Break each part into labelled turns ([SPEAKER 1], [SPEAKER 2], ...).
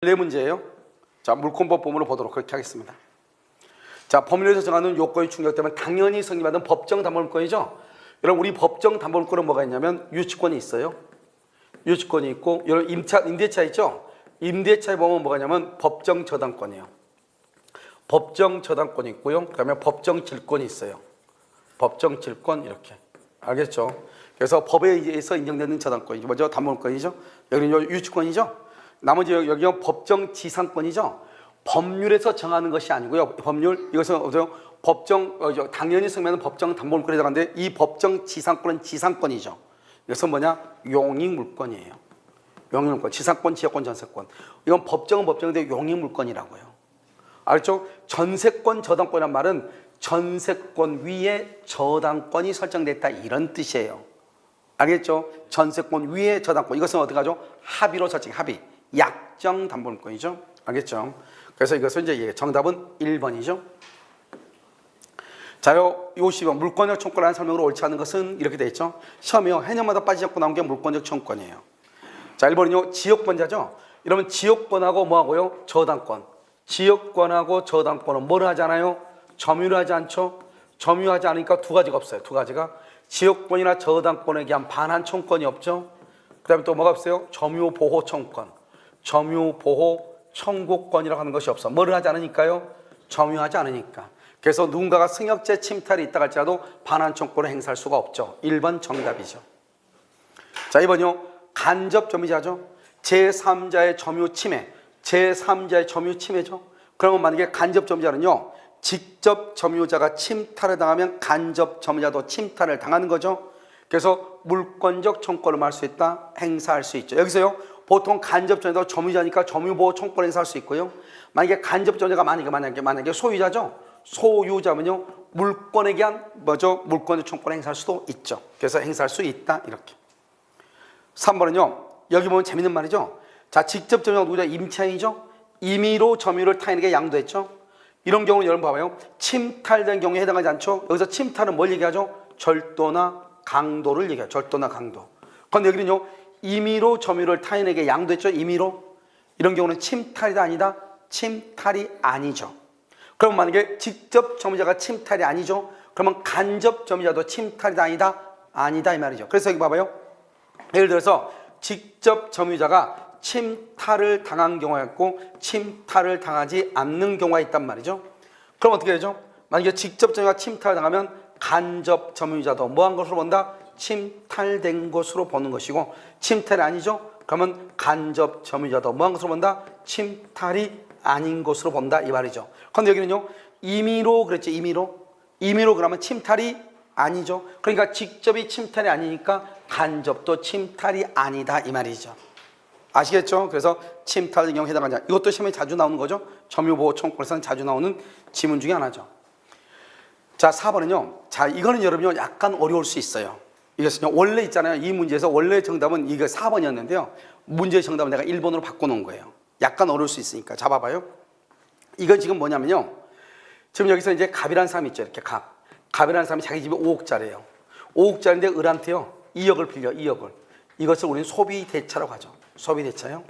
[SPEAKER 1] 네 문제예요. 자, 물권법 본문을 보도록 그렇게 하겠습니다. 자, 법률에서 정하는 요건이 충족되면 당연히 성립받은 법정 담보물권이죠. 여러분, 우리 법정 담보물권은 뭐가 있냐면 유치권이 있어요. 유치권이 있고, 여러분 임대차 있죠. 임대차에 보면 뭐가 있냐면 법정 저당권이에요. 법정 저당권이 있고요. 그다음에 법정 질권이 있어요. 법정 질권 이렇게. 알겠죠? 그래서 법에 의해서 인정되는 저당권이죠. 뭐죠? 담보물권이죠. 여기는 유치권이죠. 나머지 여기는 법정 지상권이죠. 법률에서 정하는 것이 아니고요. 법률 이것은 법정 당연히 성립하는 법정 담보물권에 들어가는데 이 법정 지상권은 지상권이죠. 이것은 뭐냐? 용익물권이에요. 용익물권, 지상권, 지역권, 전세권. 이건 법정은 법정인데 용익물권이라고요. 알죠? 전세권, 저당권이란 말은 전세권 위에 저당권이 설정됐다 이런 뜻이에요. 알겠죠? 전세권 위에 저당권. 이것은 어떻게 하죠? 합의로 설정, 합의. 약정 담보물권이죠. 알겠죠? 그래서 이것은 이제 정답은 1번이죠. 자요, 50번 물권적 청구권이라는 설명으로 옳지 않은 것은 이렇게 되어 있죠. 시험이요. 해년마다 빠지지 않고 나온 게 물권적 청구권이에요. 자, 1번은요. 지역권자죠. 이러면 지역권하고 뭐하고요? 저당권. 지역권하고 저당권은 뭘 하잖아요? 점유를 하지 않죠? 점유하지 않으니까 두 가지가 없어요. 두 가지가. 지역권이나 저당권에 대한 반환 청구권이 없죠. 그 다음에 또 뭐가 없어요? 점유보호 청구권. 점유보호 청구권이라고 하는 것이 없어. 뭐를 하지 않으니까요? 점유하지 않으니까. 그래서 누군가가 승역제 침탈이 있다 할지라도 반환 청구권을 행사할 수가 없죠. 1번 정답이죠. 자, 2번요. 간접 점유자죠. 제3자의 점유 침해. 제3자의 점유 침해죠. 그러면 만약에 간접 점유자는요. 직접 점유자가 침탈을 당하면 간접 점유자도 침탈을 당하는 거죠. 그래서 물권적 청구권을 말 수 있다. 행사할 수 있죠. 여기서요. 보통 간접 점유자도 점유자니까 점유보호 청구권을 행사할 수 있고요. 만약에 간접 점유자가 만약에 소유자죠. 소유자면요. 물권에 대한 뭐죠? 물권적 청구권을 행사할 수도 있죠. 그래서 행사할 수 있다. 이렇게. 3번은요. 여기 보면 재밌는 말이죠. 자, 직접 점유자가 누구죠? 임차인이죠. 임의로 점유를 타인에게 양도했죠. 이런 경우는 여러분 봐봐요. 침탈된 경우에 해당하지 않죠. 여기서 침탈은 뭘 얘기하죠? 절도나 강도를 얘기해요. 절도나 강도. 그런데 여기는요. 임의로 점유를 타인에게 양도했죠. 임의로. 이런 경우는 침탈이다 아니다? 침탈이 아니죠. 그럼 만약에 직접 점유자가 침탈이 아니죠. 그러면 간접 점유자도 침탈이다 아니다? 아니다 이 말이죠. 그래서 여기 봐봐요. 예를 들어서 직접 점유자가 침탈을 당한 경우가 있고 침탈을 당하지 않는 경우가 있단 말이죠. 그럼 어떻게 되죠? 만약에 직접 점유자가 침탈을 당하면 간접 점유자도 뭐한 것으로 본다? 침탈된 것으로 보는 것이고 침탈이 아니죠? 그러면 간접 점유자도 뭐한 것으로 본다? 침탈이 아닌 것으로 본다 이 말이죠. 그런데 여기는요. 임의로 그랬죠. 임의로 그러면 침탈이 아니죠. 그러니까 직접이 침탈이 아니니까 간접도 침탈이 아니다 이 말이죠. 아시겠죠? 그래서 침탈의 경우에 해당하지 않아. 이것도 시험에 자주 나오는 거죠. 점유보호 청구권에서는 자주 나오는 지문 중에 하나죠. 자, 4번은요. 자, 이거는 여러분요. 약간 어려울 수 있어요. 이것은요. 원래 있잖아요. 이 문제에서 원래 정답은 이거 4번이었는데요. 문제의 정답은 내가 1번으로 바꿔놓은 거예요. 약간 어려울 수 있으니까. 잡아봐요. 이건 지금 뭐냐면요. 지금 여기서 이제 갑이라는 사람이 있죠. 이렇게 갑. 갑이라는 사람이 자기 집에 5억짜리예요. 5억짜리인데 을한테요. 2억을 빌려. 2억을. 이것을 우리는 소비대차라고 하죠. 소비대차요.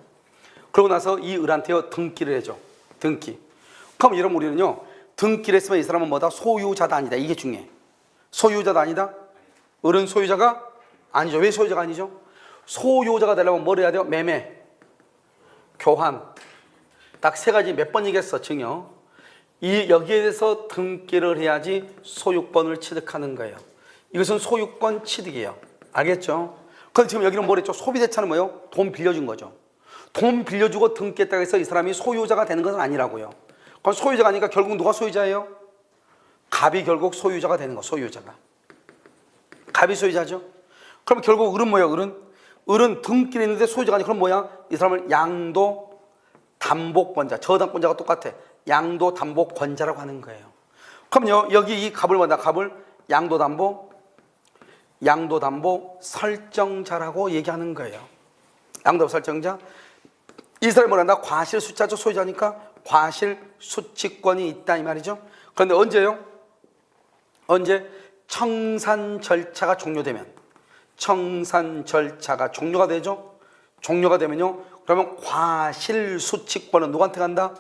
[SPEAKER 1] 그러고 나서 이 을한테요. 등기를 해줘. 등기. 그럼 여러분 우리는요. 등기를 했으면 이 사람은 뭐다? 소유자다 아니다. 이게 중요해. 소유자다 아니다? 을은 소유자가 아니죠. 왜 소유자가 아니죠? 소유자가 되려면 뭘 해야 돼요? 매매, 교환. 딱 세 가지 몇 번 얘기했어. 증여. 여기에 대해서 등기를 해야지 소유권을 취득하는 거예요. 이것은 소유권 취득이에요. 알겠죠? 그럼 지금 여기는 뭐랬죠? 소비대차는 뭐예요? 돈 빌려준 거죠. 돈 빌려주고 등기했다고 해서 이 사람이 소유자가 되는 것은 아니라고요. 그럼 소유자가 아니니까 결국 누가 소유자예요? 갑이 결국 소유자가 되는 거. 소유자가. 갑이 소유자죠. 그럼 결국 을은 뭐예요? 을은 등기를 했는데 소유자가 아니고 그럼 뭐야? 이 사람을 양도 담보권자, 저당권자가 똑같아. 양도 담보권자라고 하는 거예요. 그럼요. 여기 이 갑을 뭐다? 갑을 양도 담보 설정자라고 얘기하는 거예요. 양도 설정자. 이 사람이 뭐란다? 과실 수차죠. 소유자니까 과실 수취권이 있다 이 말이죠. 그런데 언제요? 언제? 청산 절차가 종료되면. 청산 절차가 종료가 되죠. 종료가 되면요. 그러면 과실수칙권은 누구한테 간다?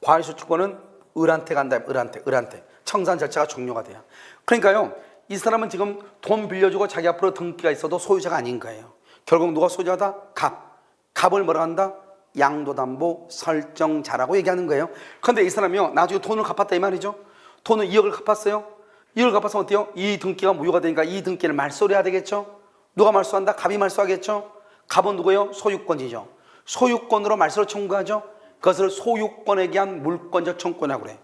[SPEAKER 1] 과실수칙권은 을한테 간다. 을한테. 청산 절차가 종료가 돼요. 그러니까요, 이 사람은 지금 돈 빌려주고 자기 앞으로 등기가 있어도 소유자가 아닌 거예요. 결국 누가 소유자다? 갑을 뭐라 한다? 양도담보 설정자라고 얘기하는 거예요. 그런데 이 사람이요, 나중에 돈을 갚았다 이 말이죠. 돈을 2억을 갚았어요. 2억을 갚았으면 어때요? 이 등기가 무효가 되니까 이 등기를 말소를 해야 되겠죠. 누가 말소한다? 갑이 말소하겠죠. 갑은 누구예요? 소유권이죠. 소유권으로 말소를 청구하죠. 그것을 소유권에 대한 물권적 청구권이라고 그래요.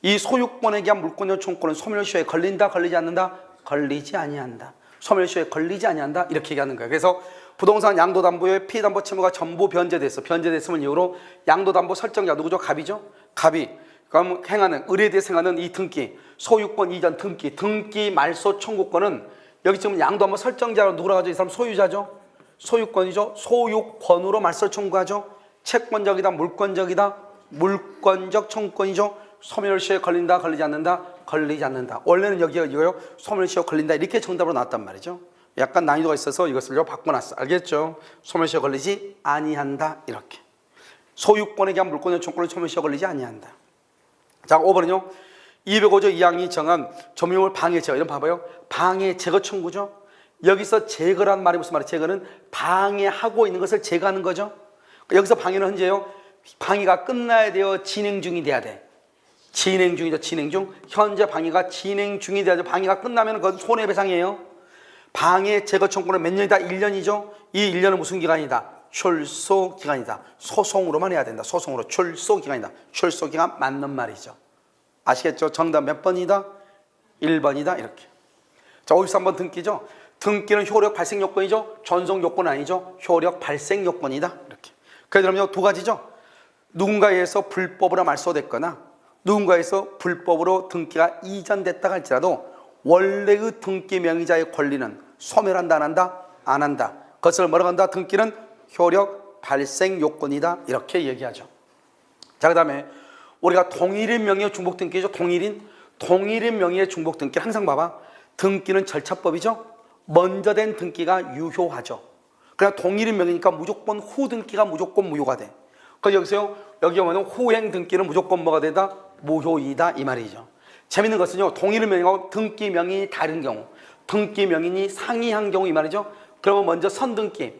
[SPEAKER 1] 이 소유권에 대한 물권적 청구권은 소멸시효에 걸린다, 걸리지 않는다? 걸리지 아니한다. 소멸시효에 걸리지 아니한다, 이렇게 얘기하는 거예요. 그래서 부동산 양도담보의 피해담보 채무가 전부 변제됐어. 변제됐음을 이유로 양도담보 설정자 누구죠? 갑이죠. 갑이 그럼 행하는 을에 대해서 행하는 이 등기, 소유권 이전 등기 말소 청구권은 여기 지금 양도담보 설정자로 누구라고 하죠? 이 사람 소유자죠. 소유권이죠. 소유권으로 말소 청구하죠. 채권적이다, 물권적이다, 물권적 청구권이죠. 소멸시효에 걸린다, 걸리지 않는다, 걸리지 않는다. 원래는 여기가 이거요, 소멸시효 걸린다, 이렇게 정답으로 나왔단 말이죠. 약간 난이도가 있어서 이것을 바꿔놨어. 알겠죠? 소멸시효 걸리지 아니한다, 이렇게. 소유권에 대한 물권적 청구권은 소멸시효 걸리지 아니한다. 자, 5번은요, 205조 2항이 정한 점유물 방해 제거. 이런 봐봐요. 방해 제거 청구죠. 여기서 제거란 말이 무슨 말이에요? 제거는 방해하고 있는 것을 제거하는 거죠. 여기서 방해는 현재요, 방해가 끝나야 돼요, 진행 중이 돼야 돼. 진행 중이죠. 진행 중. 현재 방해가 진행 중이 돼야 돼. 방해가 끝나면 그건 손해배상이에요. 방해 제거 청구는 몇 년이다? 1년이죠. 이 1년은 무슨 기간이다? 출소기간이다. 소송으로만 해야 된다. 소송으로. 출소기간이다. 출소기간 맞는 말이죠. 아시겠죠? 정답 몇 번이다? 1번이다. 이렇게. 자, 53번 등기죠. 등기는 효력 발생 요건이죠. 전송 요건 아니죠. 효력 발생 요건이다. 이렇게. 그러면 두 가지죠. 누군가에 의해서 불법으로 말소됐거나 누군가에서 불법으로 등기가 이전됐다 할지라도 원래의 등기 명의자의 권리는 소멸한다, 안 한다? 안 한다. 그것을 뭐라고 한다? 등기는 효력 발생 요건이다, 이렇게 얘기하죠. 자, 그 다음에 우리가 동일인 명의의 중복 등기죠. 동일인 명의의 중복 등기. 항상 봐봐, 등기는 절차법이죠. 먼저 된 등기가 유효하죠. 그냥 동일인 명의니까 무조건 후 등기가 무조건 무효가 돼. 그래서 여기서요, 여기 오면 후행 등기는 무조건 뭐가 되다? 무효이다, 이 말이죠. 재밌는 것은요, 동일인 명의하고 등기 명이 다른 경우, 등기 명인이 상이한 경우 이 말이죠. 그러면 먼저 선등기가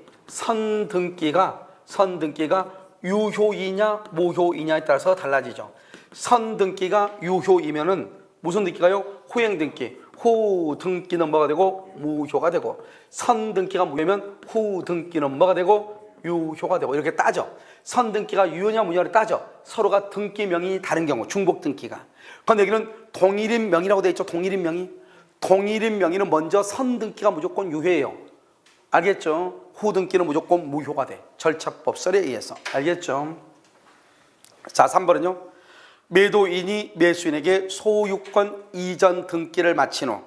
[SPEAKER 1] 유효이냐 무효이냐에 따라서 달라지죠. 선등기가 유효이면은 무슨 등기가요? 후행 등기. 후 등기는 뭐가 되고 무효가 되고, 선등기가 무효면 후 등기는 뭐가 되고 유효가 되고, 이렇게 따져. 선등기가 유효냐 무효냐를 따져. 서로가 등기 명이 다른 경우, 중복 등기가. 그런데 여기는 동일인 명의라고 되어 있죠. 동일인 명의. 동일인 명의는 먼저 선등기가 무조건 유효해요. 알겠죠? 후 등기는 무조건 무효가 돼. 절차법설에 의해서. 알겠죠? 자, 3번은요. 매도인이 매수인에게 소유권 이전 등기를 마친 후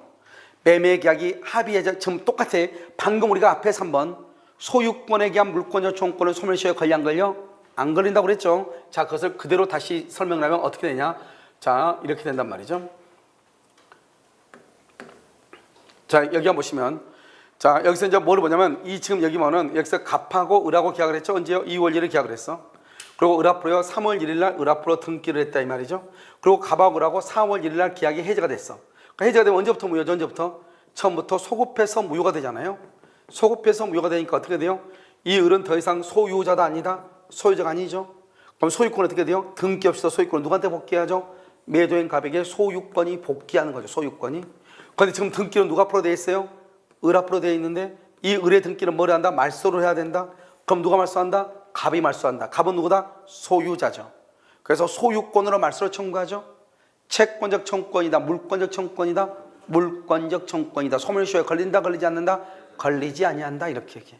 [SPEAKER 1] 매매계약이 합의해져. 지금 똑같아. 방금 우리가 앞에 3번 소유권에 대한 물권적 청구권은 소멸시효에 걸려 안 걸려? 안 걸린다고 그랬죠. 자, 그것을 그대로 다시 설명을 하면 어떻게 되냐? 자, 이렇게 된단 말이죠. 자, 여기 한번 보시면, 자, 여기서 이제 뭐를 보냐면, 이 지금 여기 보면은 여기서 갑하고 을하고 계약을 했죠. 언제요? 2월 1일 계약을 했어. 그리고 을 앞으로요, 3월 1일 날 을 앞으로 등기를 했다 이 말이죠. 그리고 갑하고 을하고 4월 1일 날 계약이 해제가 됐어. 그러니까 해제가 되면 언제부터 무효죠? 언제부터? 처음부터 소급해서 무효가 되잖아요. 소급해서 무효가 되니까 어떻게 돼요? 이 을은 더 이상 소유자다 아니다? 소유자가 아니죠. 그럼 소유권은 어떻게 돼요? 등기 없이도 소유권은 누구한테 복귀하죠? 매도인 갑에게 소유권이 복귀하는 거죠. 소유권이. 그런데 지금 등기는 누가 앞으로 되어 있어요? 을 앞으로 되어 있는데, 이 을의 등기는 뭐를 한다? 말소를 해야 된다. 그럼 누가 말소한다? 갑이 말소한다. 갑은 누구다? 소유자죠. 그래서 소유권으로 말소를 청구하죠. 채권적 청구권이다, 물권적 청구권이다, 물권적 청구권이다. 소멸시효에 걸린다, 걸리지 않는다? 걸리지 아니한다, 이렇게 얘기해.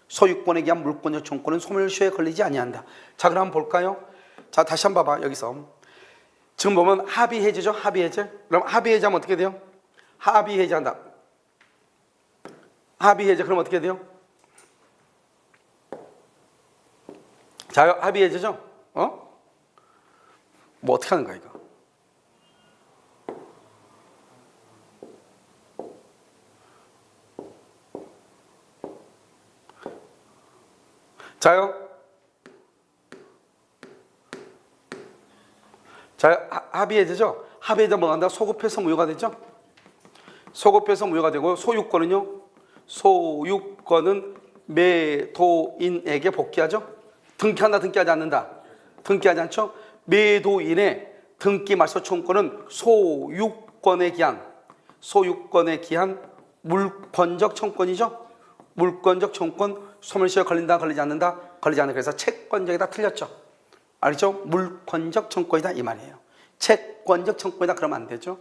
[SPEAKER 1] 소유권에 대한 물권적 청구권은 소멸시효에 걸리지 아니한다. 자, 그럼 한번 볼까요? 자, 다시 한번 봐봐. 여기서 지금 보면 합의해제죠. 합의해제. 그럼 합의해제하면 어떻게 돼요? 합의해제한다. 합의해제 그럼 어떻게 돼요? 자, 합의해제죠? 뭐 어떻게 하는 거야, 이거? 자요, 자, 합의해야 되죠? 합의해야 뭐가 된다? 소급해서 무효가 되죠? 소급해서 무효가 되고, 소유권은요? 소유권은 매도인에게 복귀하죠? 등기한다, 등기하지 않는다? 등기하지 않죠? 매도인의 등기 말소 청구권은 소유권에 기한 물권적 청구권이죠? 물권적 청구권, 소멸시효에 걸린다, 걸리지 않는다? 걸리지 않는다. 그래서 채권적이다 틀렸죠? 알죠? 물권적 청구권이다 이 말이에요. 채권적 청구권이다 그러면 안 되죠?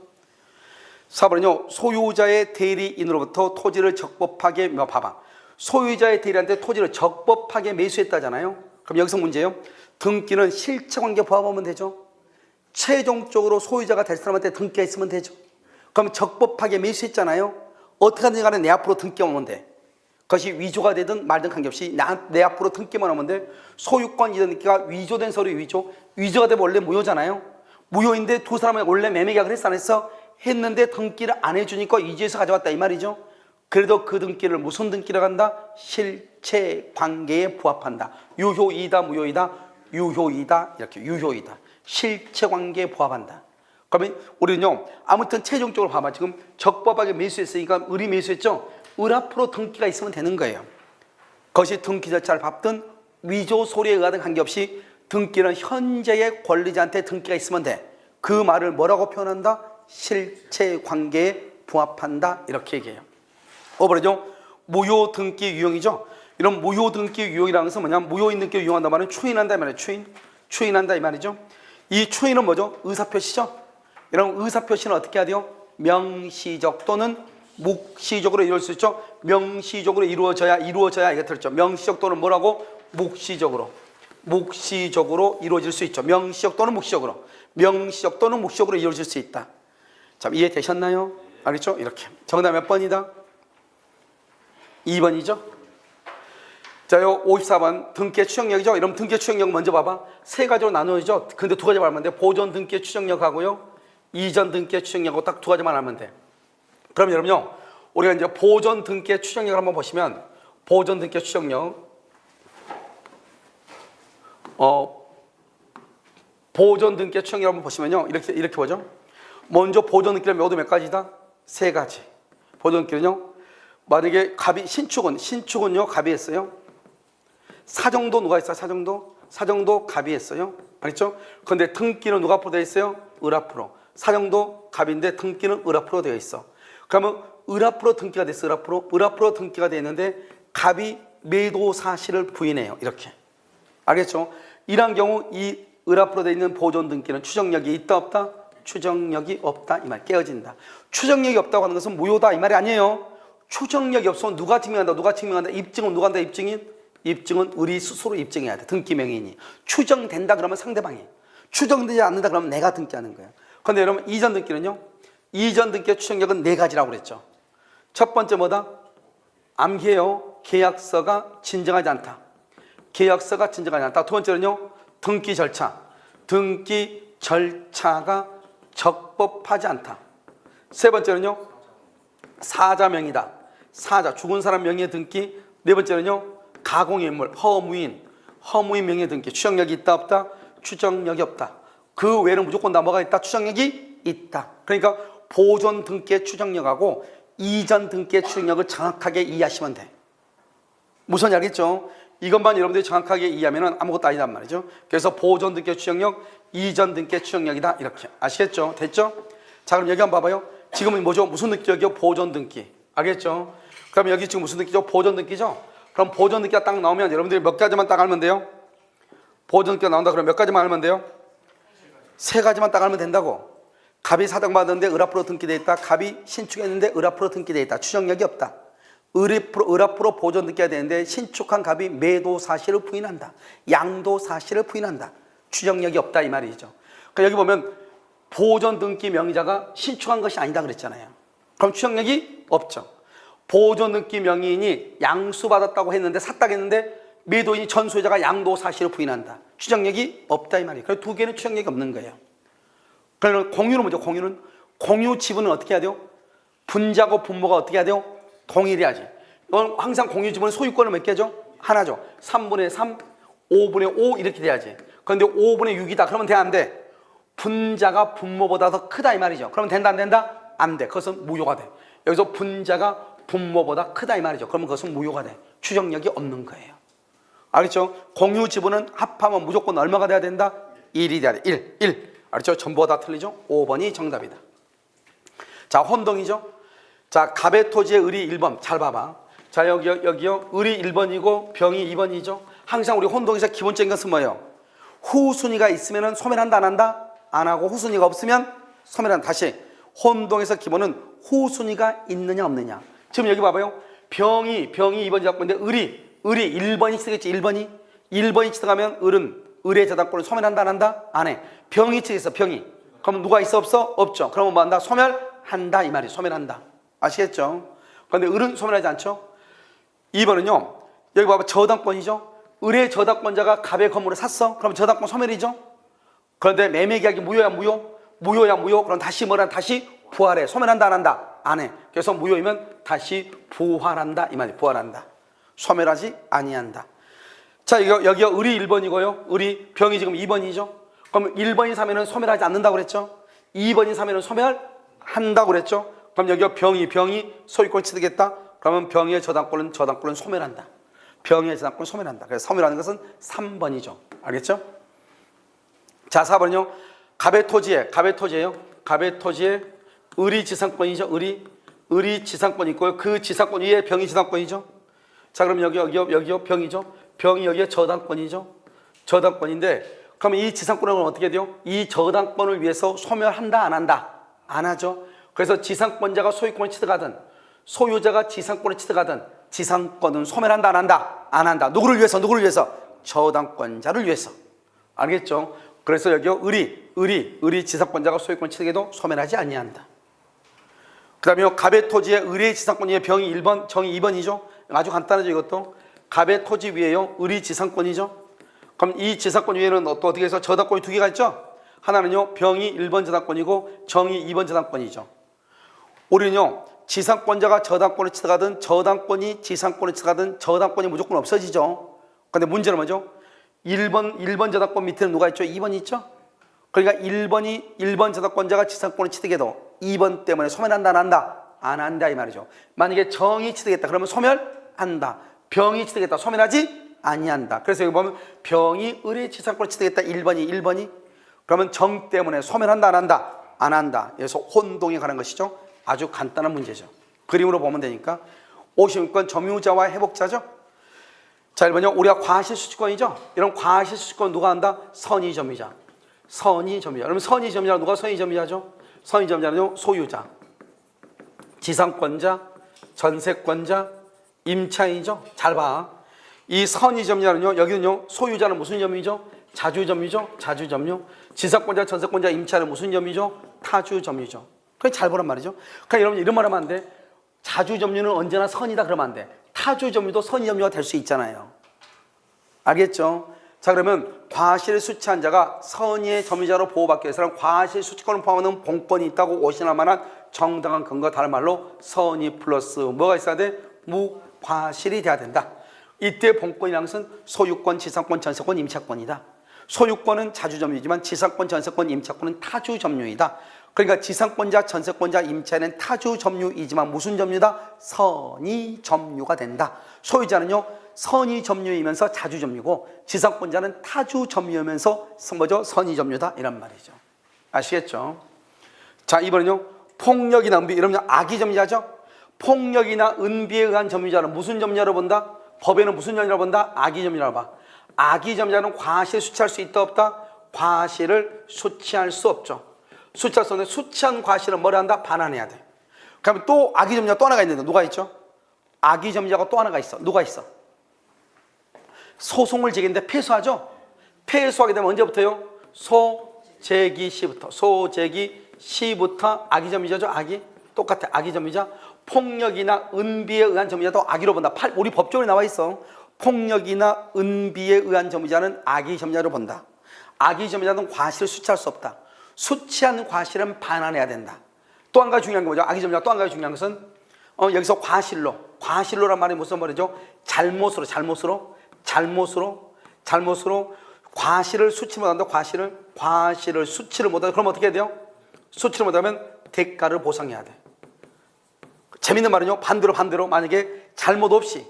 [SPEAKER 1] 4번은요. 소유자의 대리인으로부터 토지를 적법하게 봐봐. 소유자의 대리인한테 토지를 적법하게 매수했다잖아요. 그럼 여기서 문제예요. 등기는 실체관계 부합하면 되죠. 최종적으로 소유자가 될 사람한테 등기가 있으면 되죠. 그럼 적법하게 매수했잖아요. 어떻게 하든지 간에 내 앞으로 등기만 오면 돼. 그것이 위조가 되든 말든 관계없이 내 앞으로 등기만 오면 돼. 소유권 이전 등기가 위조된 서류 위조가 되면 원래 무효잖아요. 무효인데 두 사람은 원래 매매 계약을 했어 안 했어? 했는데 등기를 안 해주니까 이주해서 가져왔다 이 말이죠. 그래도 그 등기를 무슨 등기라고 한다? 실체관계에 부합한다. 유효이다 무효이다? 유효이다. 이렇게 유효이다. 실체관계에 부합한다. 그러면 우리는요 아무튼 최종적으로 봐봐. 지금 적법하게 매수했으니까 을이 매수했죠. 을 앞으로 등기가 있으면 되는 거예요. 그것이 등기 절차를 밟든 위조 소리에 의하든 관계없이 등기는 현재의 권리자한테 등기가 있으면 돼. 그 말을 뭐라고 표현한다? 실체관계에 부합한다 이렇게 얘기해요. 5번이죠. 무효등기 유형이죠. 이런 무효등기 유형이라는 것은 뭐냐면 무효인 등기를 유용한다 말은 추인한다 이 말이에요. 추인한다 이 말이죠. 이 추인은 뭐죠? 의사표시죠. 이런 의사표시는 어떻게 해야 돼요? 명시적 또는 묵시적으로 이루어질 수 있죠. 명시적으로 이루어져야 이게 들었죠. 명시적 또는 뭐라고? 묵시적으로 이루어질 수 있죠. 명시적 또는 묵시적으로 이루어질 수 있다. 자, 이해되셨나요? 알겠죠? 이렇게. 정답 몇 번이다? 2번이죠. 자, 요 54번 등기의 추정력이죠. 이러면 등기의 추정력 먼저 봐봐. 세 가지로 나누어지죠. 근데 두 가지 말하면 돼. 보존 등기의 추정력하고요, 이전 등기의 추정력하고 딱 두 가지만 하면 돼. 그럼 여러분요, 우리가 이제 보존 등기의 추정력을 한번 보시면, 보존 등기의 추정력, 보존 등기의 추정력을 한번 보시면요, 이렇게 보죠. 먼저 보존 등기는 모두 몇 가지다? 세 가지. 보존 등기는요, 만약에 갑이 신축은요 갑이 했어요. 사정도 누가 했어요? 사정도 갑이 했어요. 알겠죠? 그런데 등기는 누가 앞으로 되어 있어요? 을 앞으로. 사정도 갑인데 등기는 을 앞으로 되어 있어. 그러면 을 앞으로 등기가 됐어. 을 앞으로 등기가 되어 있는데 갑이 매도 사실을 부인해요. 이렇게. 알겠죠? 이런 경우 이 을 앞으로 되어 있는 보존 등기는 추정력이 있다 없다? 추정력이 없다 이 말. 깨어진다. 추정력이 없다고 하는 것은 무효다 이 말이 아니에요. 추정력이 없으면 누가 증명한다? 입증은 누가 한다? 입증은 을이 스스로 입증해야 돼. 등기 명인이. 추정된다 그러면 상대방이. 추정되지 않는다 그러면 내가 등기하는 거야. 그런데 여러분 이전 등기는요, 이전 등기의 추정력은 네 가지라고 그랬죠. 첫 번째 뭐다? 암기해요. 계약서가 진정하지 않다. 두 번째는요, 등기 절차가 적법하지 않다. 세 번째는요, 사자명이다. 죽은 사람 명의의 등기. 네 번째는요, 가공의 인물, 허무인 명의의 등기. 추정력이 있다 없다? 추정력이 없다. 그 외에는 무조건 다 뭐가 있다? 추정력이 있다. 그러니까 보존 등기의 추정력하고 이전 등기의 추정력을 정확하게 이해하시면 돼. 무슨 알겠죠? 이것만 여러분들이 정확하게 이해하면 아무것도 아니단 말이죠. 그래서 보존 등기의 추정력, 이전 등기의 추정력이다. 이렇게. 아시겠죠? 됐죠? 자, 그럼 여기 한번 봐봐요. 지금은 뭐죠? 무슨 등기력이요? 보존 등기. 알겠죠? 그럼 여기 지금 무슨 등기죠? 보존 등기죠? 그럼 보존 등기가 딱 나오면 여러분들이 몇 가지만 딱 알면 돼요? 보존 등기가 나온다 그러면 몇 가지만 알면 돼요? 세 가지만 딱 알면 된다고. 갑이 사정받았는데 을 앞으로 등기되어 있다. 갑이 신축했는데 을 앞으로 등기되어 있다. 추정력이 없다. 을 앞으로 보존 등기가 되는데 신축한 갑이 매도 사실을 부인한다. 양도 사실을 부인한다. 추정력이 없다 이 말이죠. 그러니까 여기 보면 보존 등기 명의자가 신축한 것이 아니다 그랬잖아요. 그럼 추정력이 없죠. 보존 등기 명의인이 양수받았다고 했는데 샀다고 했는데 매도인이 전 소유자가 양도 사실을 부인한다. 추정력이 없다 이 말이에요. 그래서 두 개는 추정력이 없는 거예요. 그러면 공유는 뭐죠? 공유 지분은 어떻게 해야 돼요? 분자고 분모가 어떻게 해야 돼요? 동일해야지. 이건 항상 공유 지분은 소유권은 몇 개죠? 하나죠. 3분의 3, 5분의 5 이렇게 돼야지. 그런데 5분의 6이다 그러면 돼 안 돼? 분자가 분모보다 더 크다 이 말이죠. 그러면 된다 안 된다? 안 돼. 그것은 무효가 돼. 여기서 분자가 분모보다 크다 이 말이죠. 그러면 그것은 무효가 돼. 추정력이 없는 거예요. 알겠죠? 공유 지분은 합하면 무조건 얼마가 돼야 된다? 1이 돼야 돼. 1. 알겠죠? 전부가 다 틀리죠? 5번이 정답이다. 자, 혼동이죠? 자, 갑의 토지의 을이 1번. 잘 봐봐. 자, 여기요. 을이 1번이고 병이 2번이죠? 항상 우리 혼동에서 기본적인 것은 뭐예요? 후순위가 있으면 소멸한다 안 한다? 안 하고 후순위가 없으면 소멸한다. 다시 혼동에서 기본은 후순위가 있느냐 없느냐. 지금 여기 봐봐요. 병이 2번이 잡고 있는데 을이 1번이 치겠지. 1번이 치더가면 을의 저당권을 소멸한다 안 한다? 안 해. 병이 치겠어. 병이. 그럼 누가 있어 없어? 없죠. 그러면 뭐 한다? 소멸한다 이 말이. 소멸한다. 아시겠죠? 그런데 을은 소멸하지 않죠? 2번은요. 여기 봐봐. 저당권이죠. 을의 저당권자가 갑의 건물을 샀어. 그럼 저당권 소멸이죠. 그런데 매매 계약이 무효야 무효? 무효야 무효. 그럼 다시 뭐라? 다시 부활해. 소멸한다 안 한다? 안 해. 그래서 무효이면 다시 부활한다 이 말이. 부활한다. 소멸하지 아니한다. 자, 여기요. 을이 1번이고요. 을이 병이 지금 2번이죠. 그럼 1번이 사면은 소멸하지 않는다고 그랬죠. 2번이 사면은 소멸한다고 그랬죠. 그럼 여기요. 병이 소유권 취득했다. 그러면 병의 저당권은 소멸한다. 병의 저당권은 소멸한다. 그래서 소멸하는 것은 3번이죠. 알겠죠? 자, 4번은요. 갑의 토지예요. 갑의 토지에 을이 지상권이죠. 을이 지상권이 있고요. 그 지상권 위에 병이 지상권이죠. 자, 그럼 여기요. 병이죠. 병이 여기에 저당권이죠. 저당권인데 그러면 이 지상권은 어떻게 돼요? 이 저당권을 위해서 소멸한다 안 한다? 안 하죠. 그래서 지상권자가 소유권을 취득하든 소유자가 지상권을 취득하든 지상권은 소멸한다 안 한다? 안 한다. 누구를 위해서? 저당권자를 위해서. 알겠죠? 그래서 여기요. 을이 지상권자가 소유권을 취득해도 소멸하지 아니한다. 그 다음에 갑의 토지에 을의 지상권 위에 병이 1번, 정이 2번이죠. 아주 간단하죠. 이것도. 갑의 토지 위에요. 을이 지상권이죠. 그럼 이 지상권 위에는 또 어떻게 해서 저당권이 두 개가 있죠. 하나는요. 병이 1번 저당권이고 정이 2번 저당권이죠. 우리는요. 지상권자가 저당권을 취득하든 저당권이 지상권을 취득하든 저당권이 무조건 없어지죠. 그런데 문제는 뭐죠? 1번 저당권 밑에는 누가 있죠? 2번이 있죠. 그러니까 1번 저당권자가 지상권을 취득해도 2번 때문에 소멸한다 안 한다? 안 한다 이 말이죠. 만약에 정이 취득했다 그러면 소멸한다. 병이 취득했다 소멸하지 아니한다. 그래서 여기 보면 병이 을의 지상권을 취득했다 1번이 그러면 정 때문에 소멸한다 안 한다? 안 한다. 그래서 혼동에 관한 것이죠. 아주 간단한 문제죠. 그림으로 보면 되니까 56번 점유자와 회복자죠. 자, 1번요. 우리가 과실수취권이죠. 이런 과실수취권 누가 한다? 선의점유자. 그러면 선의점유자 누가 선의점유자죠? 선의점유자는요. 소유자, 지상권자, 전세권자, 임차인이죠. 잘 봐. 이 선의점유자는요. 여기는요. 소유자는 무슨 점유죠? 자주점유죠. 지상권자, 전세권자, 임차인은 무슨 점유죠? 타주점유죠. 그냥 잘 보란 말이죠. 그러니까 여러분 이런 말 하면 안 돼. 자주점유는 언제나 선이다 그러면 안 돼. 타주점유도 선의점유가 될 수 있잖아요. 알겠죠? 자, 그러면 과실수취한 자가 선의의 점유자로 보호받기 위해서는 과실수취권을 포함하는 본권이 있다고 오신할 만한 정당한 근거, 다른 말로 선의 플러스 뭐가 있어야 돼? 무과실이 돼야 된다. 이때 본권이라는 것은 소유권, 지상권, 전세권, 임차권이다. 소유권은 자주점유이지만 지상권, 전세권, 임차권은 타주점유이다. 그러니까 지상권자, 전세권자, 임차인은 타주점유이지만 무슨 점유다? 선의점유가 된다. 소유자는요. 선의점유이면서 자주점유고 지상권자는 타주점유이면서 뭐죠? 선의점유다 이란 말이죠. 아시겠죠? 자, 이번은요. 폭력이나 은비, 이러면 악의점유자죠. 폭력이나 은비에 의한 점유자는 무슨 점유자로 본다? 법에는 무슨 점유자로 본다? 악의점유자로 봐. 악의점유자는 과실 수취할 수 있다 없다? 과실을 수취할 수 없죠. 수취할 수 없는데 수취한 과실은 뭐라 한다? 반환해야 돼. 그러면 또 악의점유자가 또 하나가 있는데 누가 있죠? 악의점유자가 또 하나가 있어. 누가 있어? 소송을 제기했는데 패소하죠? 패소하게 되면 언제부터요? 소제기 시부터 악의점유자죠. 악의. 똑같아. 악의점유자. 폭력이나 은비에 의한 점유자도 악의로 본다. 우리 법조문에 나와 있어. 폭력이나 은비에 의한 점유자는 악의점유자로 본다. 악의점유자는 과실을 수취할 수 없다. 수취한 과실은 반환해야 된다. 또 한 가지 중요한 게 뭐죠? 악의점유자 또 한 가지 중요한 것은 여기서 과실로란 말이 무슨 말이죠? 잘못으로 과실을 수치 못한다. 과실을 수치를 못한다. 그럼 어떻게 해야 돼요? 수치를 못하면 대가를 보상해야 돼. 재밌는 말은요. 반대로 만약에 잘못 없이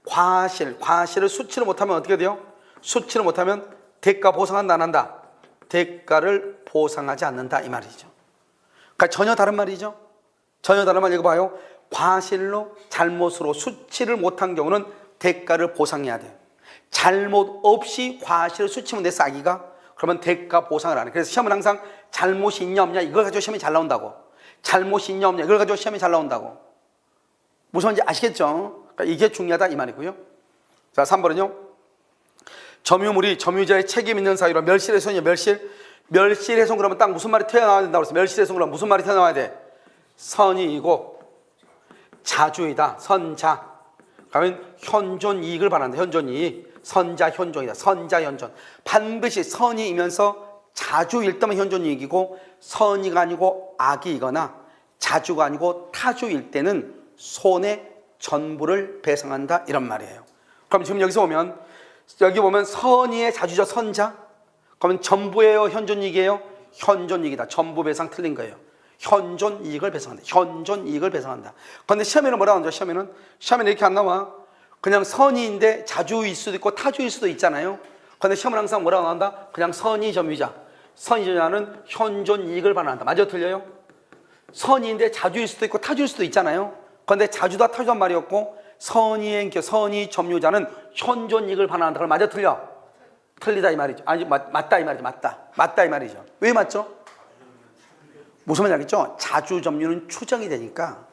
[SPEAKER 1] 과실을 수치를 못하면 어떻게 돼요? 수치를 못하면 대가 보상한다 안 한다? 대가를 보상하지 않는다 이 말이죠. 그러니까 전혀 다른 말이죠. 전혀 다른 말. 이거 봐요. 과실로 잘못으로 수치를 못한 경우는 대가를 보상해야 돼요. 잘못 없이 과실을 수치면 내 싸기가 그러면 대가 보상을 안 해. 그래서 시험은 항상 잘못이 있냐 없냐 이걸 가지고 시험이 잘 나온다고. 잘못이 있냐 없냐 이걸 가지고 시험이 잘 나온다고. 무슨 말인지 아시겠죠? 그러니까 이게 중요하다 이 말이고요. 자, 3번은요. 점유물이 점유자의 책임 있는 사유로 멸실훼손이요. 멸실훼손 그러면 딱 무슨 말이 튀어나와야 된다고 그랬어요. 멸실훼손 그러면 무슨 말이 튀어나와야 돼? 선이이고 자주이다. 선자. 그러면 현존 이익을 바란다. 현존 이익. 선자 현존이다. 선자 현존. 반드시 선이이면서 자주일 때만 현존 이익이고 선이가 아니고 악이거나 자주가 아니고 타주일 때는 손해 전부를 배상한다 이런 말이에요. 그럼 지금 여기서 보면 여기 보면 선의의 자주죠. 선자. 그러면 전부예요? 현존 이익이에요? 현존 이익이다. 전부 배상 틀린 거예요. 현존 이익을 배상한다. 현존 이익을 배상한다. 그런데 시험에는 뭐라고 하죠? 시험에는 이렇게 안 나와. 그냥 선의인데 자주일 수도 있고 타주일 수도 있잖아요. 그런데 시험은 항상 뭐라고 나온다? 그냥 선의 점유자. 선의 점유자는 현존 이익을 반환한다. 맞아 틀려요? 선의인데 자주일 수도 있고 타주일 수도 있잖아요. 그런데 자주다 타주단 말이었고 선의 점유자는 현존 이익을 반환한다. 그럼 맞아 틀려? 틀리다 이 말이죠. 아니 맞다 이 말이죠. 맞다 이 말이죠. 왜 맞죠? 무슨 말인지 알겠죠? 자주 점유는 추정이 되니까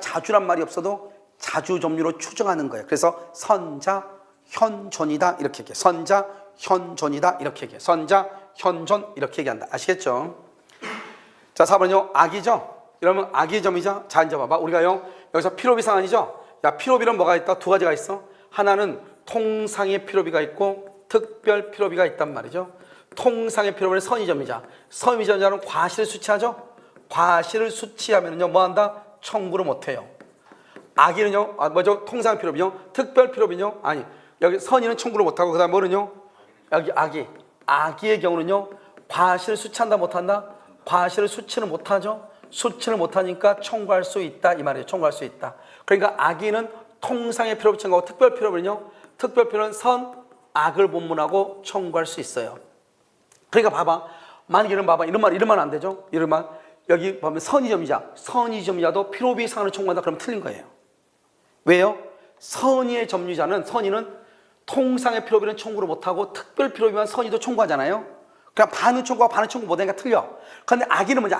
[SPEAKER 1] 자주란 말이 없어도 자주 점유로 추정하는 거예요. 그래서 선자 현존이다 이렇게 얘기해. 선자 현존이다 이렇게 얘기해. 선자 현존 이렇게 얘기한다. 아시겠죠? 자, 4번은요. 악이죠? 이러면 악의 점이죠? 자, 이제 봐봐. 우리가요 여기서 필요비 상한이죠? 야, 필요비는 뭐가 있다? 두 가지가 있어. 하나는 통상의 필요비가 있고 특별 필요비가 있단 말이죠. 통상의 필요비는 선의점이자. 선의점자는 과실을 수치하죠? 과실을 수치하면은요 뭐한다? 청구를 못해요. 악의는요, 뭐죠? 통상의 필요비요. 특별 필요비요. 아니, 여기 선의는 청구를 못하고 그 다음 뭐는요? 여기 악의의 경우는요 과실을 수치한다 못한다? 과실을 수치는 못하죠. 수치를 못하니까 청구할 수 있다 이 말이에요. 청구할 수 있다. 그러니까 악의는 통상의 필요비 청구하고 특별 필요비는요. 특별 필요는 선, 악을 본문하고 청구할 수 있어요. 그러니까 봐봐. 만약 이런 말 안 되죠. 이런 말 여기 보면 선의점유자도 필요비 상한을 청구한다 그러면 틀린 거예요. 왜요? 선의의 점유자는 선의는 통상의 필요비는 청구를 못하고 특별 필요비만 선의도 청구하잖아요. 그냥 반은 청구하고 반은 청구 못하니까 틀려. 그런데 악의는 뭐냐?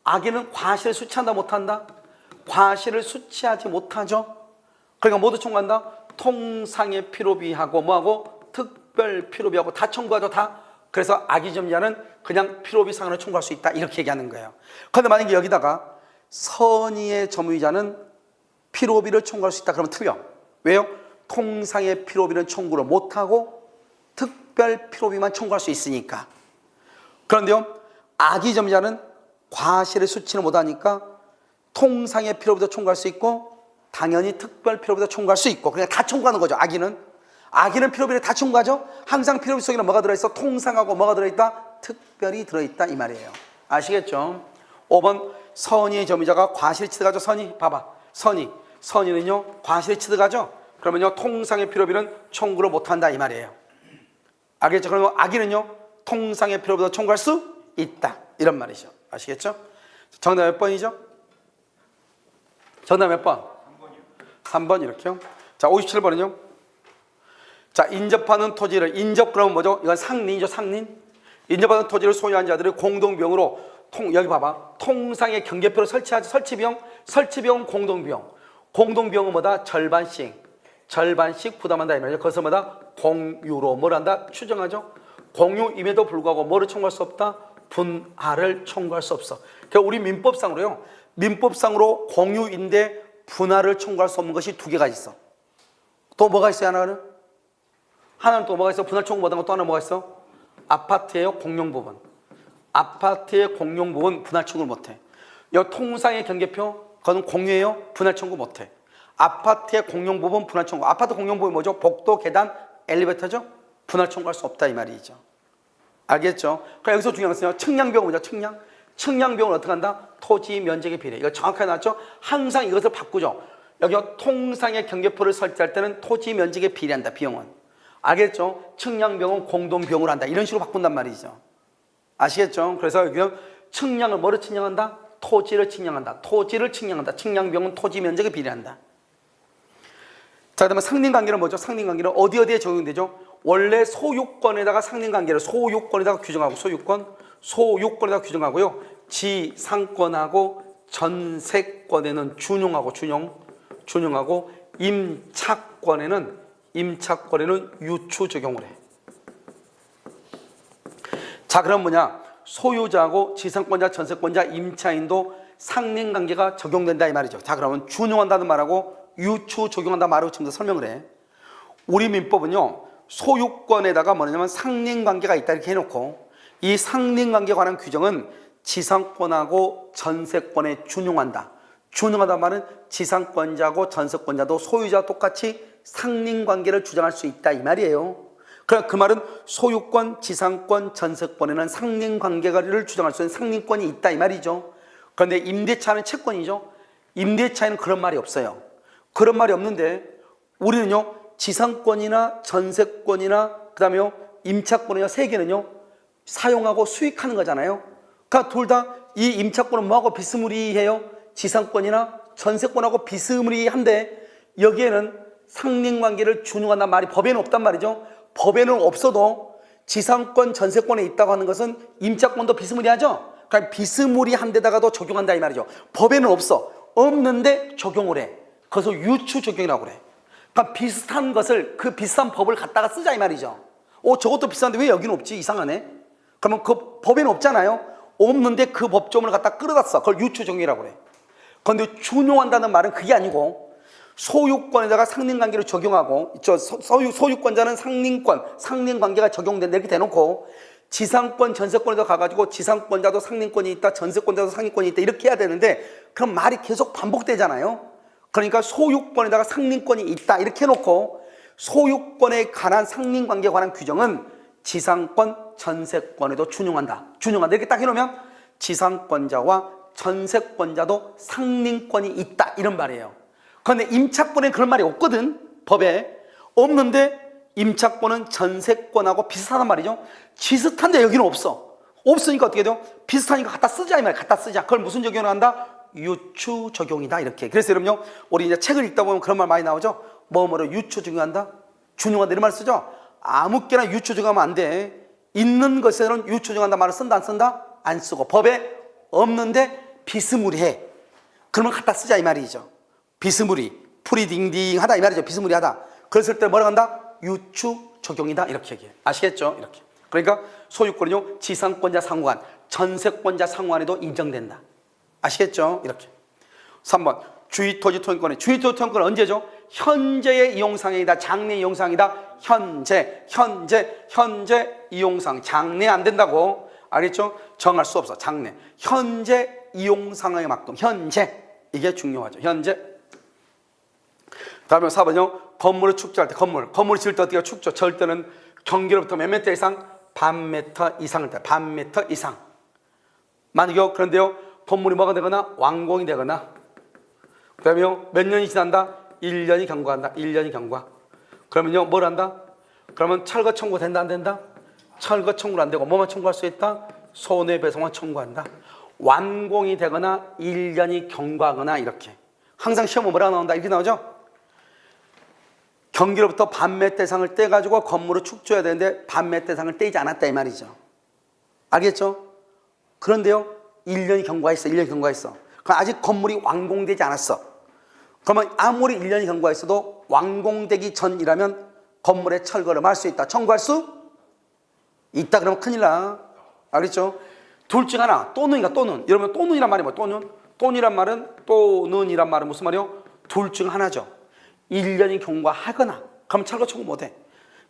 [SPEAKER 1] 악의는 과실을 수치한다 못한다? 과실을 수치하지 못하죠. 그러니까 모두 청구한다? 통상의 필요비하고 뭐하고 특별 필요비하고 다 청구하죠. 다. 그래서 악의 점유자는 그냥 필요비 상한을 청구할 수 있다 이렇게 얘기하는 거예요. 그런데 만약에 여기다가 선의의 점유자는 필요비를 청구할 수 있다 그러면 틀려. 왜요? 통상의 필요비는 청구를 못하고 특별 필요비만 청구할 수 있으니까. 그런데요 악의 점유자는 과실의 수치를 못하니까 통상의 필요비도 청구할 수 있고 당연히 특별 필요비도 청구할 수 있고 그냥 다 청구하는 거죠. 악의는 필요비를 다 청구하죠. 항상 필요비 속에는 뭐가 들어있어? 통상하고 뭐가 들어있다? 특별히 들어있다 이 말이에요. 아시겠죠? 5번 선의의 점유자가 과실을 취득하죠. 선의 봐봐. 선의는요 과실을 취득하죠. 그러면요 통상의 필요비는 청구를 못한다 이 말이에요. 알겠죠? 그러면 악의는요 통상의 필요비도 청구할 수 있다 이런 말이죠. 아시겠죠? 정답 몇 번이죠? 정답 몇 번? 3번 이렇게요. 자, 57번은요. 자, 인접하는 토지를 인접 그러면 뭐죠? 이건 상린이죠. 상린. 인접하는 토지를 소유한 자들의 공동비용으로 여기 봐봐. 통상의 경계표를 설치하지. 설치비용 공동비용. 공동비용은 뭐다? 절반씩 부담한다 이 말이죠. 그것을 뭐다? 공유로 뭘 한다? 추정하죠. 공유임에도 불구하고 뭐를 청구할 수 없다? 분할을 청구할 수 없어. 그러니까 우리 민법상으로 공유인데 분할을 청구할 수 없는 것이 두 개가 있어. 또 뭐가 있어요? 하나는 또 뭐가 있어? 분할 청구 못한 것도 하나 뭐가 있어? 아파트의 공용 부분. 아파트의 공용 부분 분할 청구를 못해. 이 통상의 경계표 그건 공유예요. 분할 청구 못해. 아파트의 공용 부분 분할 청구. 아파트 공용 부분이 뭐죠? 복도, 계단, 엘리베이터죠? 분할 청구할 수 없다 이 말이죠. 알겠죠? 그러니까 여기서 중요한 것은요. 측량비용은 뭐죠? 측량. 측량비용을 어떻게 한다? 토지 면적에 비례. 이거 정확하게 나왔죠? 항상 이것을 바꾸죠. 여기 통상의 경계표를 설정할 때는 토지 면적에 비례한다. 비용은. 알겠죠? 측량비용은 공동비용으로 한다. 이런 식으로 바꾼단 말이죠. 아시겠죠? 그래서 여기는 측량을 뭐로 측량한다? 토지를 측량한다. 토지를 측량한다. 측량비용은 토지 면적에 비례한다. 자, 그다음에 상린관계는 뭐죠? 상린관계는 어디에 적용되죠? 원래 소유권에다가 상린관계를 소유권에다가 규정하고 소유권에다가 규정하고요. 지상권하고 전세권에는 준용하고 임차권에는 유추 적용을 해. 자, 그럼 뭐냐? 소유자하고 지상권자, 전세권자, 임차인도 상린관계가 적용된다 이 말이죠. 자, 그러면 준용한다는 말하고 유추 적용한다 말하고 지금 설명을 해. 우리 민법은요. 소유권에다가 뭐냐면 상린관계가 있다 이렇게 해놓고 이 상린관계에 관한 규정은 지상권하고 전세권에 준용한다. 준용하다 말은 지상권자하고 전세권자도 소유자와 똑같이 상린관계를 주장할 수 있다 이 말이에요. 그러니까 그 말은 소유권, 지상권, 전세권에는 상린관계를 주장할 수 있는 상린권이 있다 이 말이죠. 그런데 임대차는 채권이죠. 임대차에는 그런 말이 없어요. 그런 말이 없는데 우리는요. 지상권이나 전세권이나 그다음에요. 임차권이나 세 개는요. 사용하고 수익하는 거잖아요. 그러니까 둘 다 이 임차권은 뭐하고 비스무리해요? 지상권이나 전세권하고 비스무리한데 여기에는 상린관계를 준용한다는 말이 법에는 없단 말이죠. 법에는 없어도 지상권, 전세권에 있다고 하는 것은 임차권도 비스무리하죠. 그러니까 비스무리한 데다가도 적용한다 이 말이죠. 법에는 없어. 없는데 적용을 해. 그래서 유추 적용이라고 그래. 그러니까 비슷한 것을 그 비슷한 법을 갖다가 쓰자 이 말이죠. 저것도 비싼데 왜 여기는 없지? 이상하네. 그러면 그 법에는 없잖아요. 없는데 그 법조문을 갖다 끌어다 써. 그걸 유추 적용이라고 그래. 그런데 준용한다는 말은 그게 아니고 소유권에다가 상린관계를 적용하고 소유권자는 상린관계가 적용된다 이렇게 대놓고 지상권, 전세권에도 가가지고 지상권자도 상린권이 있다, 전세권자도 상린권이 있다 이렇게 해야 되는데 그럼 말이 계속 반복되잖아요. 그러니까 소유권에다가 상린권이 있다 이렇게 해놓고 소유권에 관한 상린관계에 관한 규정은 지상권, 전세권에도 준용한다 이렇게 딱 해놓으면 지상권자와 전세권자도 상린권이 있다 이런 말이에요. 그런데 임차권에 그런 말이 없거든. 법에 없는데 임차권은 전세권하고 비슷하단 말이죠. 비슷한데 여기는 없어. 없으니까 어떻게 돼요? 비슷하니까 갖다 쓰자 이 말이야. 갖다 쓰자. 그걸 무슨 적용을 한다? 유추 적용이다 이렇게. 그래서 여러분요 우리 이제 책을 읽다 보면 그런 말 많이 나오죠. 뭐뭐로 유추 적용한다, 준용한다 이런 말 쓰죠. 아무렇게나 유추 적용하면 안 돼. 있는 것에는 유추 적용한다 말을 쓴다 안 쓴다? 안 쓰고 법에 없는데 비스무리해. 그러면 갖다 쓰자 이 말이죠. 비스무리, 프리딩딩하다 이 말이죠. 비스무리하다. 그랬을 때 뭐라고 한다? 유추 적용이다 이렇게 얘기해. 아시겠죠? 이렇게. 그러니까 소유권은요 지상권자 상호간, 전세권자 상호간에도 인정된다. 아시겠죠? 이렇게. 3번 주의토지 토용권의 주의토지 토용권은 언제죠? 현재의 이용상황이다. 장래 이용상황이다. 현재 이용상. 장래 안 된다고. 알겠죠? 정할 수 없어. 장래. 현재 이용상황에 맞끔. 현재. 이게 중요하죠. 현재. 다음에 4번요. 건물을 축조할 때 건물을 지을 때 어떻게 축조? 절 때는 경계로부터 몇 미터 이상? 반 미터 이상을 때. 반 미터 이상. 만약에 그런데요. 건물이 뭐가 되거나 완공이 되거나 그 다음에요 몇 년이 지난다? 1년이 경과한다. 1년이 경과. 그러면요 뭘 한다? 그러면 철거 청구 된다 안 된다? 철거 청구는 안 되고 뭐만 청구할 수 있다? 손해배상만 청구한다. 완공이 되거나 1년이 경과하거나 이렇게. 항상 시험은 뭐라고 나온다? 이렇게 나오죠? 경기로부터 반매 대상을 떼가지고 건물을 축조해야 되는데 반매 대상을 떼지 않았다 이 말이죠. 알겠죠? 그런데요 1년이 경과했어. 1년이 경과했어. 그럼 아직 건물이 완공되지 않았어. 그러면 아무리 1년이 경과했어도 완공되기 전이라면 건물의 철거를 할 수 있다. 청구할 수 있다. 그러면 큰일 나. 알겠죠? 둘 중 하나. 또는이가 또는. 여러분 또는이란 말이 뭐야? 또는? 또는이란 말은 무슨 말이요? 둘 중 하나죠. 1년이 경과하거나 그럼 철거 청구 못해.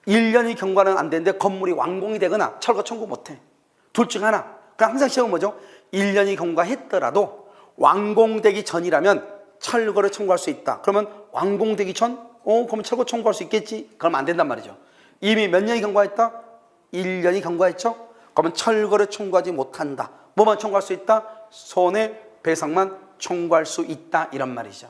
[SPEAKER 1] 1년이 경과는 안 되는데 건물이 완공이 되거나 철거 청구 못해. 둘 중 하나. 그럼 항상 시험은 뭐죠? 1년이 경과했더라도 완공되기 전이라면 철거를 청구할 수 있다. 그러면 완공되기 전 그러면 철거 청구할 수 있겠지? 그러면 안 된단 말이죠. 이미 몇 년이 경과했다? 1년이 경과했죠? 그러면 철거를 청구하지 못한다. 뭐만 청구할 수 있다? 손해배상만 청구할 수 있다. 이런 말이죠.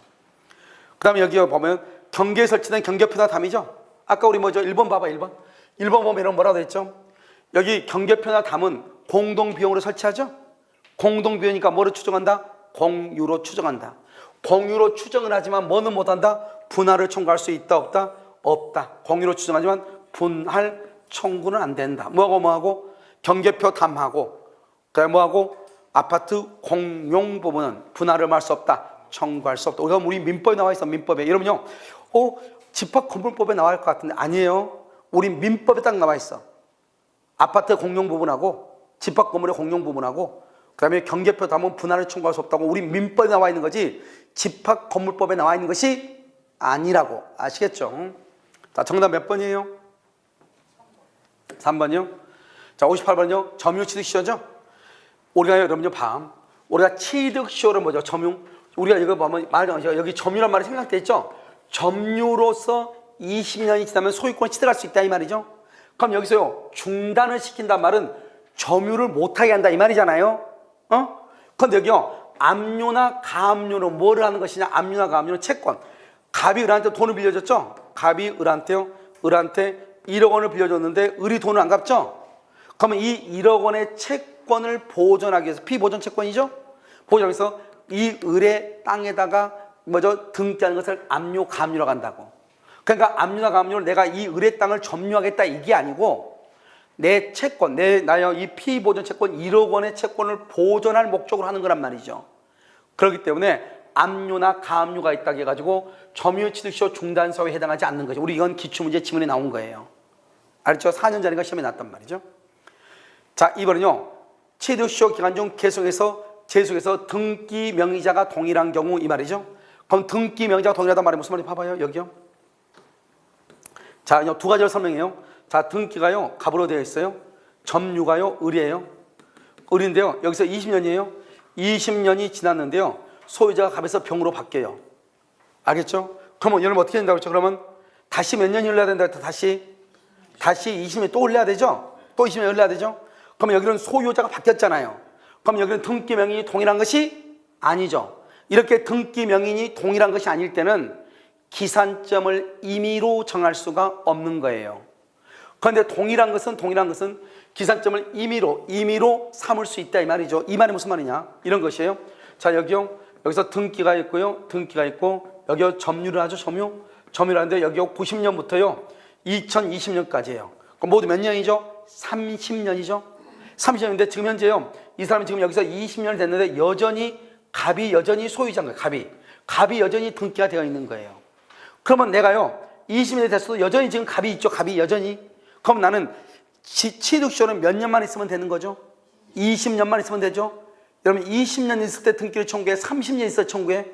[SPEAKER 1] 그 다음에 여기 보면 경계에 설치된 경계표나 담이죠. 아까 우리 뭐죠? 1번 봐봐. 1번 보면 이런 뭐라고 됐죠? 여기 경계표나 담은 공동비용으로 설치하죠. 공동비용이니까 뭐로 추정한다? 공유로 추정한다. 공유로 추정을 하지만 뭐는 못한다? 분할을 청구할 수 있다 없다? 없다. 공유로 추정하지만 분할 청구는 안 된다. 뭐하고 경계표 담하고 그다음에 뭐하고 아파트 공용 부분은 분할을 할 수 없다. 청구할 수 없다. 우리 민법에 나와 있어. 민법에. 여러분요. 집합건물법에 나와 있을 것 같은데 아니에요. 우리 민법에 딱 나와 있어. 아파트 공용 부분하고 집합건물의 공용 부분하고 그다음에 경계표 담은 분할을 청구할 수 없다고 우리 민법에 나와 있는 거지 집합건물법에 나와 있는 것이 아니라고. 아시겠죠? 자, 정답 몇 번이에요? 3번이요? 자, 58번이요? 점유취득시효죠? 우리가 여러분요, 우리가 취득시효를 뭐죠? 점유. 우리가 이거 보면 여기 점유란 말이 생각돼 있죠? 점유로서 20년이 지나면 소유권을 취득할 수 있다 이 말이죠. 그럼 여기서요 중단을 시킨단 말은 점유를 못하게 한다 이 말이잖아요. 그런데 여기요 압류나 가압류는 뭐를 하는 것이냐? 압류나 가압류는 채권. 갑이 을한테 돈을 빌려줬죠. 갑이 을한테 1억 원을 빌려줬는데 을이 돈을 안 갚죠. 그러면 이 1억 원의 채권을 보존하기 위해서 피보존 채권이죠. 보존하기 위해서 이 을의 땅에다가 뭐죠? 등기하는 것을 압류, 가압류라고 한다고. 그러니까 압류나 가압류를 내가 이 을의 땅을 점유하겠다 이게 아니고 내 채권, 나의 이 피보존 채권 1억 원의 채권을 보존할 목적으로 하는 거란 말이죠. 그렇기 때문에 압류나 가압류가 있다고 해가지고 점유취득시효 중단사유에 해당하지 않는 거죠. 우리 이건 기출문제 지문에 나온 거예요. 알죠? 4년 전인가 시험에 났단 말이죠. 자, 이번은요 취득시효 기간 중 계속해서 등기 명의자가 동일한 경우 이 말이죠. 그럼 등기 명의자가 동일하단 말이 무슨 말인지 봐봐요. 여기요. 자, 두 가지를 설명해요. 자, 등기가요 갑으로 되어 있어요. 점유가요 을이에요. 을인데요 여기서 20년이에요. 20년이 지났는데요 소유자가 갑에서 병으로 바뀌어요. 알겠죠? 그러면 여러분 어떻게 된다고 했죠? 그러면 다시 몇 년이 흘러야 된다고 했죠? 다시 20년 또 흘려야 되죠? 또 20년 흘려야 되죠? 그러면 여기는 소유자가 바뀌었잖아요. 그럼 여기는 등기 명인이 동일한 것이 아니죠. 이렇게 등기 명인이 동일한 것이 아닐 때는 기산점을 임의로 정할 수가 없는 거예요. 그런데 동일한 것은 기산점을 임의로 삼을 수 있다 이 말이죠. 이 말이 무슨 말이냐? 이런 것이에요. 자, 여기서 등기가 있고요. 등기가 있고 여기 점유를 하죠. 점유를 하는데 여기 90년부터요 2020년까지예요. 그럼 모두 몇 년이죠? 30년이죠. 30년인데 지금 현재요 이 사람이 지금 여기서 20년이 됐는데 갑이 여전히 소유자인 거예요. 갑이 여전히 등기가 되어 있는 거예요. 그러면 내가요 20년이 됐어도 여전히 지금 갑이 있죠. 갑이 여전히. 그럼 나는 취득시효는 몇 년만 있으면 되는 거죠? 20년만 있으면 되죠? 여러분 20년 있을 때 등기를 청구해? 30년 있을 때 청구해?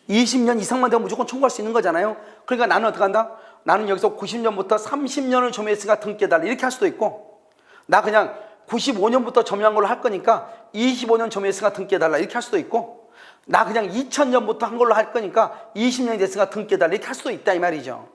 [SPEAKER 1] 20년 이상만 되면 무조건 청구할 수 있는 거잖아요. 그러니까 나는 어떻게 한다? 나는 여기서 90년부터 30년을 점유했으니까 등기해달라 이렇게 할 수도 있고 나 그냥 95년부터 점유한 걸로 할 거니까 25년 점유했으니까 등기해달라 이렇게 할 수도 있고 나 그냥 2000년부터 한 걸로 할 거니까 20년이 됐으니까 등기해달라 이렇게 할 수도 있다 이 말이죠.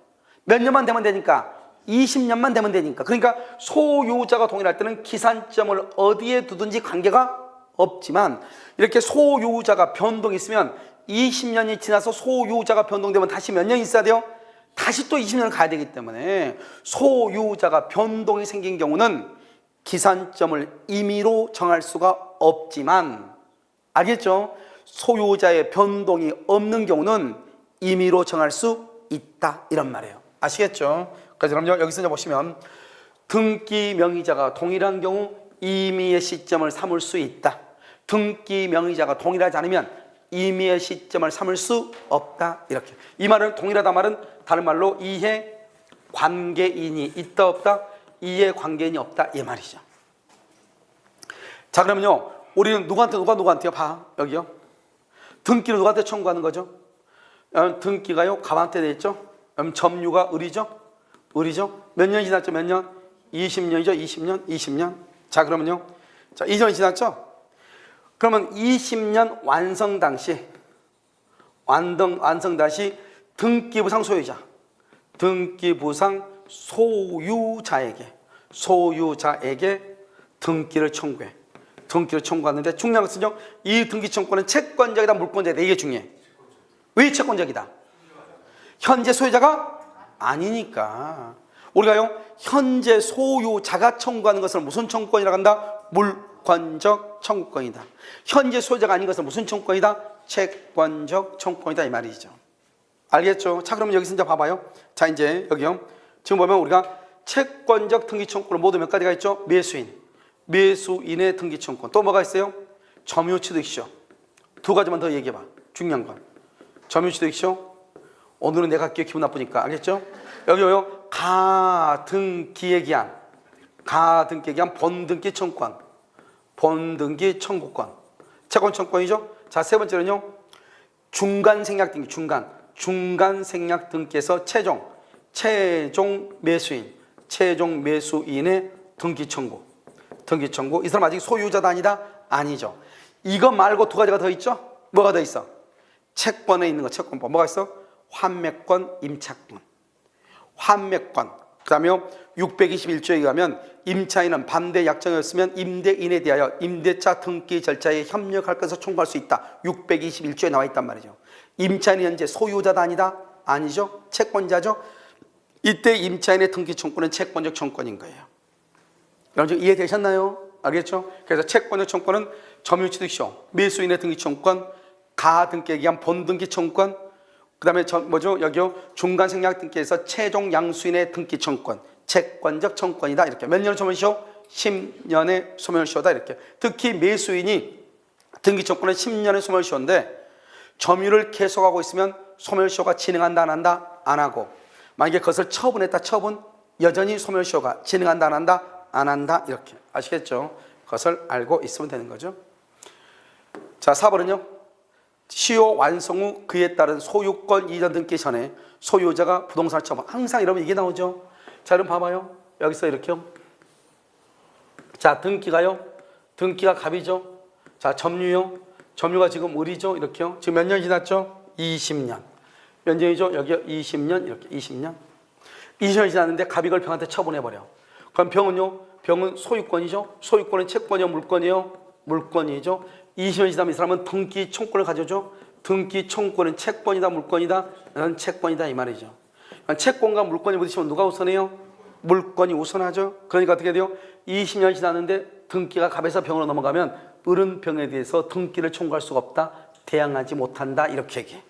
[SPEAKER 1] 몇 년만 되면 되니까 20년만 되면 되니까. 그러니까 소유자가 동일할 때는 기산점을 어디에 두든지 관계가 없지만 이렇게 소유자가 변동이 있으면 20년이 지나서 소유자가 변동되면 다시 몇 년 있어야 돼요? 다시 또 20년을 가야 되기 때문에 소유자가 변동이 생긴 경우는 기산점을 임의로 정할 수가 없지만 알겠죠? 소유자의 변동이 없는 경우는 임의로 정할 수 있다 이런 말이에요. 아시겠죠? 그래서 여기서 이제 보시면 등기 명의자가 동일한 경우 임의의 시점을 삼을 수 있다. 등기 명의자가 동일하지 않으면 임의의 시점을 삼을 수 없다. 이렇게. 이 말은 동일하다 말은 다른 말로 이해 관계인이 있다 없다? 이해 관계인이 없다 이 말이죠. 자, 그러면요 우리는 누구한테요? 봐 여기요. 등기를 누구한테 청구하는 거죠? 등기가요 갑한테 돼 있죠. 점유가 을이죠. 몇 년이 지났죠? 몇 년? 20년이죠. 20년. 자, 그러면요. 자, 2년이 지났죠? 그러면 20년 완성 당시 완성 다시 등기부상 소유자. 등기부상 소유자에게 등기를 청구해. 등기를 청구하는데 중요한 것은요, 이 등기 청구는 채권자이다 물권자이다, 이게 중요해. 왜 채권자이다? 현재 소유자가 아니니까. 우리가요, 현재 소유자가 청구하는 것을 무슨 청구권이라고 한다? 물권적 청구권이다. 현재 소유자가 아닌 것은 무슨 청구권이다? 채권적 청구권이다, 이 말이죠. 알겠죠? 자, 그러면 여기서 이제 봐봐요. 자, 이제 여기요, 지금 보면 우리가 채권적 등기 청구권 모두 몇 가지가 있죠? 매수인의 등기 청구권. 또 뭐가 있어요? 점유취득시효. 두 가지만 더 얘기해봐. 중요한 건 점유취득시효. 오늘은 내가 할게요. 기분 나쁘니까. 알겠죠? 여기요, 가등기의 기한. 본등기 청구권. 본등기 청구권. 채권 청구권이죠? 자, 세 번째는요, 중간 생략 등기. 중간 생략 등기에서 최종 매수인의 등기 청구. 이 사람 아직 소유자다 아니다? 아니죠. 이거 말고 두 가지가 더 있죠? 뭐가 더 있어? 채권에 있는 거, 채권법. 뭐가 있어? 환매권, 임차권. 환매권. 그 다음에 621조에 의하면 임차인은 반대 약정이었으면 임대인에 대하여 임대차 등기 절차에 협력할 것을 청구할 수 있다. 621조에 나와 있단 말이죠. 임차인이 현재 소유자다 아니다? 아니죠. 채권자죠. 이때 임차인의 등기 청구는 채권적 청구권인 거예요. 여러분 이해되셨나요? 알겠죠? 그래서 채권적 청구권은 점유취득시효, 매수인의 등기 청구권, 가등기에 의한 본등기 청구권, 그 다음에 여기요, 중간 생략 등기에서 최종 양수인의 등기 청구권, 채권적 청구권이다. 이렇게. 몇 년의 소멸시효? 10년의 소멸시효다. 이렇게. 특히 매수인이 등기 청구권은 10년의 소멸시효인데 점유를 계속하고 있으면 소멸시효가 진행한다 안 한다? 안 하고, 만약에 그것을 처분했다, 여전히 소멸시효가 진행한다 안 한다? 안 한다. 이렇게. 아시겠죠? 그것을 알고 있으면 되는 거죠. 자, 4번은요, 시효 완성 후 그에 따른 소유권 이전 등기 전에 소유자가 부동산을 처분. 항상 이러면 이게 나오죠. 자, 여러분 봐봐요. 여기서 이렇게요. 자, 등기가 갑이죠. 자, 점유가 지금 을이죠. 이렇게요. 지금 몇 년 지났죠? 20년. 몇 년이죠? 여기 20년. 이렇게 20년. 20년이 지났는데 갑이 이걸 병한테 처분해버려. 그럼 병은 소유권이죠. 소유권은 채권이요, 물권이요? 물권이죠. 20년이 지나면 이 사람은 등기 청구권을 가져죠. 등기 청구권은 채권이다, 물권이다? 난 채권이다, 이 말이죠. 채권과 물권이 부딪히면 누가 우선해요? 물권이 우선하죠. 그러니까 어떻게 돼요? 20년이 지났는데 등기가 갑에서 병으로 넘어가면 을은 병에 대해서 등기를 청구할 수가 없다, 대항하지 못한다, 이렇게 얘기해.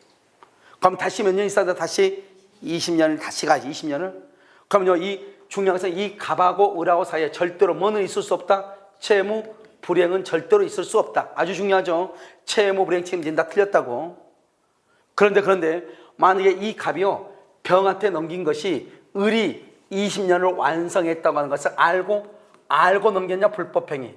[SPEAKER 1] 그럼 다시 몇 년 있어야 돼? 다시 20년을 다시 가지, 20년을. 그러면요, 이 중요한 것은 이 갑하고 을하고 사이에 절대로 뭐는 있을 수 없다? 채무 불이행은 절대로 있을 수 없다. 아주 중요하죠. 채무 불이행 책임진다, 틀렸다고. 그런데 만약에 이 갑이요, 병한테 넘긴 것이 을이 20년을 완성했다고 하는 것을 알고 넘겼냐? 불법행위.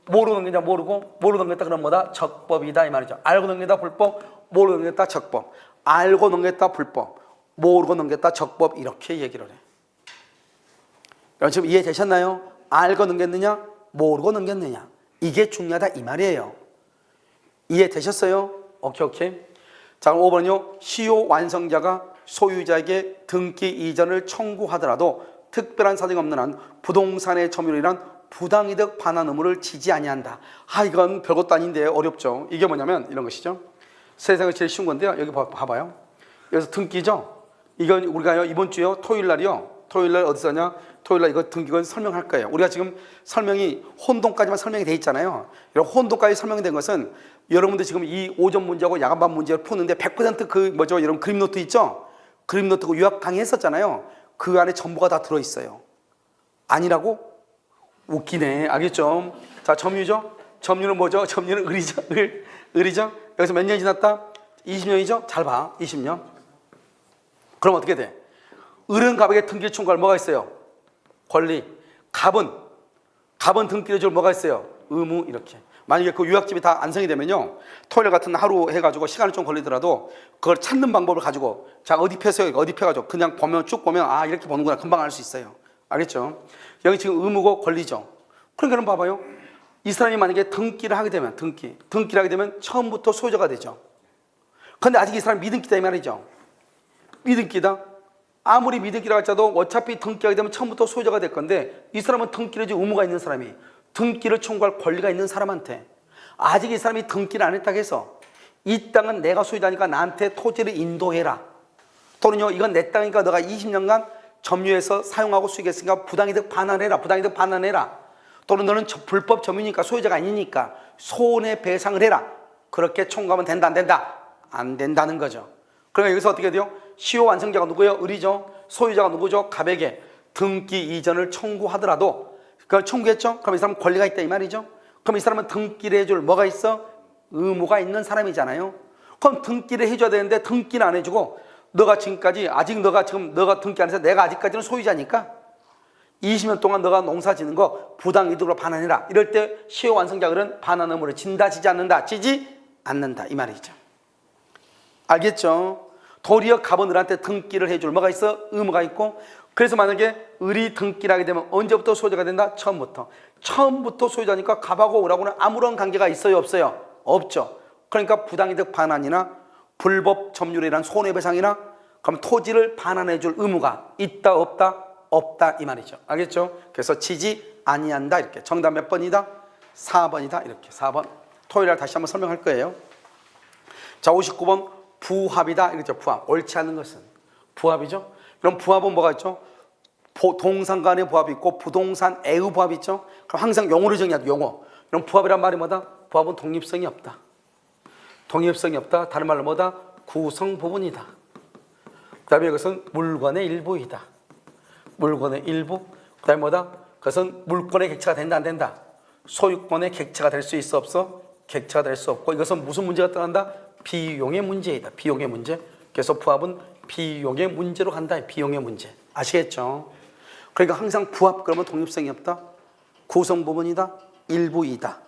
[SPEAKER 1] 뭐로 넘겼냐? 모르고 넘겼다 그러면 뭐다? 적법이다, 이 말이죠. 알고 넘겼다 불법, 모르고 넘겼다 적법. 알고 넘겼다 불법, 모르고 넘겼다 적법, 이렇게 얘기를 해. 여러분 지금 이해되셨나요? 알고 넘겼느냐? 모르고 넘겼느냐? 이게 중요하다, 이 말이에요. 이해되셨어요? 오케이. 자, 그럼 5번은요. 시효 완성자가 소유자에게 등기 이전을 청구하더라도 특별한 사정이 없는 한 부동산의 점유로 인한 부당이득 반환 의무를 지지 아니한다. 이건 별것도 아닌데 어렵죠. 이게 뭐냐면 이런 것이죠. 세상에 제일 쉬운 건데요. 여기 봐봐요. 여기서 등기죠. 이건 우리가요, 이번 주요, 토요일 날 어디서 하냐? 토요일 날 이거 등기권 설명할 거예요. 우리가 지금 설명이 혼동까지만 설명이 돼 있잖아요. 이런 혼동까지 설명이 된 것은 여러분들 지금 이 오전 문제하고 야간반 문제를 푸는데 100% 여러분 그림 노트 있죠? 그림 노트 유학 강의했었잖아요. 그 안에 전부가 다 들어있어요. 아니라고? 웃기네. 알겠죠? 자, 점유죠? 점유는 뭐죠? 점유는 을이죠? 여기서 몇 년 지났다? 20년이죠? 잘 봐. 20년. 그럼 어떻게 돼? 을은 갑에게 등기 청구할 뭐가 있어요? 권리. 갑은 등기를 줄 뭐가 있어요? 의무. 이렇게. 만약에 그 유학집이 다 안성이 되면요, 토요일 같은 하루 해가지고 시간이 좀 걸리더라도 그걸 찾는 방법을 가지고, 자, 어디 펴세요? 어디 펴가지고 그냥 쭉 보면 이렇게 보는구나, 금방 알 수 있어요. 알겠죠? 여기 지금 의무고 권리죠. 그러니까 봐봐요. 이 사람이 만약에 등기를 하게 되면 처음부터 소유자가 되죠. 근데 아직 이 사람 미등기다 이 말이죠. 미등기다. 아무리 미등기라 할지라도 어차피 등기하게 되면 처음부터 소유자가 될 건데 이 사람은 등기를 줄 의무가 있는 사람이, 등기를 청구할 권리가 있는 사람한테 아직 이 사람이 등기를 안 했다고 해서 이 땅은 내가 소유자니까 나한테 토지를 인도해라, 또는요 이건 내 땅이니까 너가 20년간 점유해서 사용하고 수익했으니까 부당이득 반환해라, 부당이득 반환해라, 또는 너는 불법 점유니까 소유자가 아니니까 손해배상을 해라, 그렇게 청구하면 된다 안 된다? 안 된다는 거죠. 그러니까 여기서 어떻게 돼요? 시효 완성자가 누구예요? 을이죠. 소유자가 누구죠? 갑에게 등기 이전을 청구하더라도 그걸 청구했죠? 그럼 이 사람은 권리가 있다 이 말이죠. 그럼 이 사람은 등기를 해줄 뭐가 있어? 의무가 있는 사람이잖아요. 그럼 등기를 해줘야 되는데 등기는 안 해주고 너가 지금까지 아직 너가 등기 안 해서 내가 아직까지는 소유자니까 20년 동안 너가 농사 짓는 거 부당이득으로 반환해라. 이럴 때 시효 완성자들은 반환 의무를 진다 지지 않는다? 지지 않는다 이 말이죠. 알겠죠? 도리어 갑은 을한테 등기를 해줄 뭐가 있어? 의무가 있고, 그래서 만약에 을이 등기를 하게 되면 언제부터 소유자가 된다? 처음부터 소유자니까 갑하고 을하고는 아무런 관계가 있어요 없어요? 없죠. 그러니까 부당이득 반환이나 불법 점유례란 손해배상이나 그럼 토지를 반환해 줄 의무가 있다 없다? 없다 이 말이죠. 알겠죠? 그래서 지지 아니한다 이렇게. 정답 몇 번이다? 4번이다 이렇게. 4번 토요일날 다시 한번 설명할 거예요. 자 59번 부합이다 이렇죠. 부합. 옳지 않은 것은 부합이죠. 그럼 부합은 뭐가 있죠? 동산 간의 부합이 있고 부동산 애의 부합이 있죠. 그럼 항상 용어를 정해야 돼. 용어. 그럼 부합이란 말이 뭐다? 부합은 독립성이 없다. 독립성이 없다. 다른 말로 뭐다? 구성 부분이다. 그 다음에 이것은 물건의 일부이다. 물건의 일부. 그 다음에 뭐다? 그것은 물권의 객체가 된다 안 된다? 소유권의 객체가 될 수 있어 없어? 객체가 될 수 없고, 이것은 무슨 문제가 떠난다? 비용의 문제이다. 비용의 문제. 그래서 부합은 비용의 문제로 간다. 비용의 문제. 아시겠죠? 그러니까 항상 부합 그러면 독립성이 없다. 구성 부분이다. 일부이다.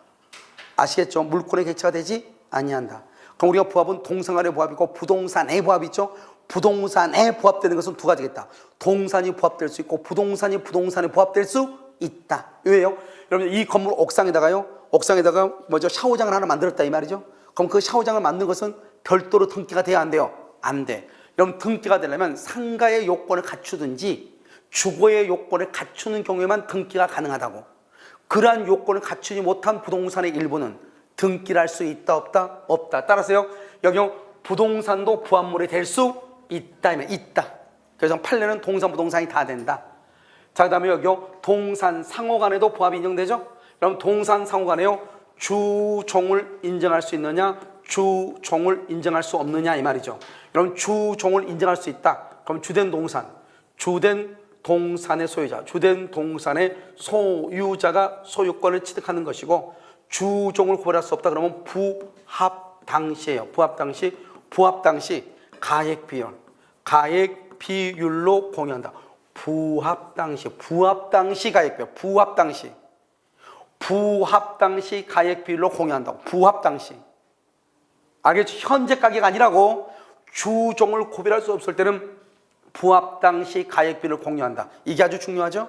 [SPEAKER 1] 아시겠죠? 물권의 객체가 되지 아니한다. 그럼 우리가 부합은 동산간의 부합이고 부동산의 부합이 있죠. 부동산에 부합되는 것은 두 가지겠다. 동산이 부합될 수 있고 부동산이 부동산에 부합될 수 있다. 왜요? 여러분 이 건물 옥상에다가 먼저 샤워장을 하나 만들었다 이 말이죠. 그럼 그 샤워장을 만든 것은 별도로 등기가 돼야 안 돼요? 안 돼. 여러분 등기가 되려면 상가의 요건을 갖추든지 주거의 요건을 갖추는 경우에만 등기가 가능하다고. 그러한 요건을 갖추지 못한 부동산의 일부는 등기를 할 수 있다 없다? 없다. 따라서요 여기 부동산도 부합물이 될 수 있다. 있다. 그래서 판례는 동산 부동산이 다 된다. 자 그다음에 여기 동산 상호간에도 부합이 인정되죠? 그럼 동산 상호간에요 주종을 인정할 수 있느냐 주종을 인정할 수 없느냐 이 말이죠. 그럼 주종을 인정할 수 있다. 그럼 주된 동산의 소유자, 주된 동산의 소유자가 소유권을 취득하는 것이고, 주종을 고발할 수 없다 그러면 부합 당시예요. 부합 당시 가액 비율로 공유한다. 부합 당시 가액 비율, 부합 당시 가액 비율로 공유한다고. 부합 당시. 알겠죠? 현재 가격 아니라고. 주종을 구별할 수 없을 때는 부합 당시 가액 비율을 공유한다. 이게 아주 중요하죠?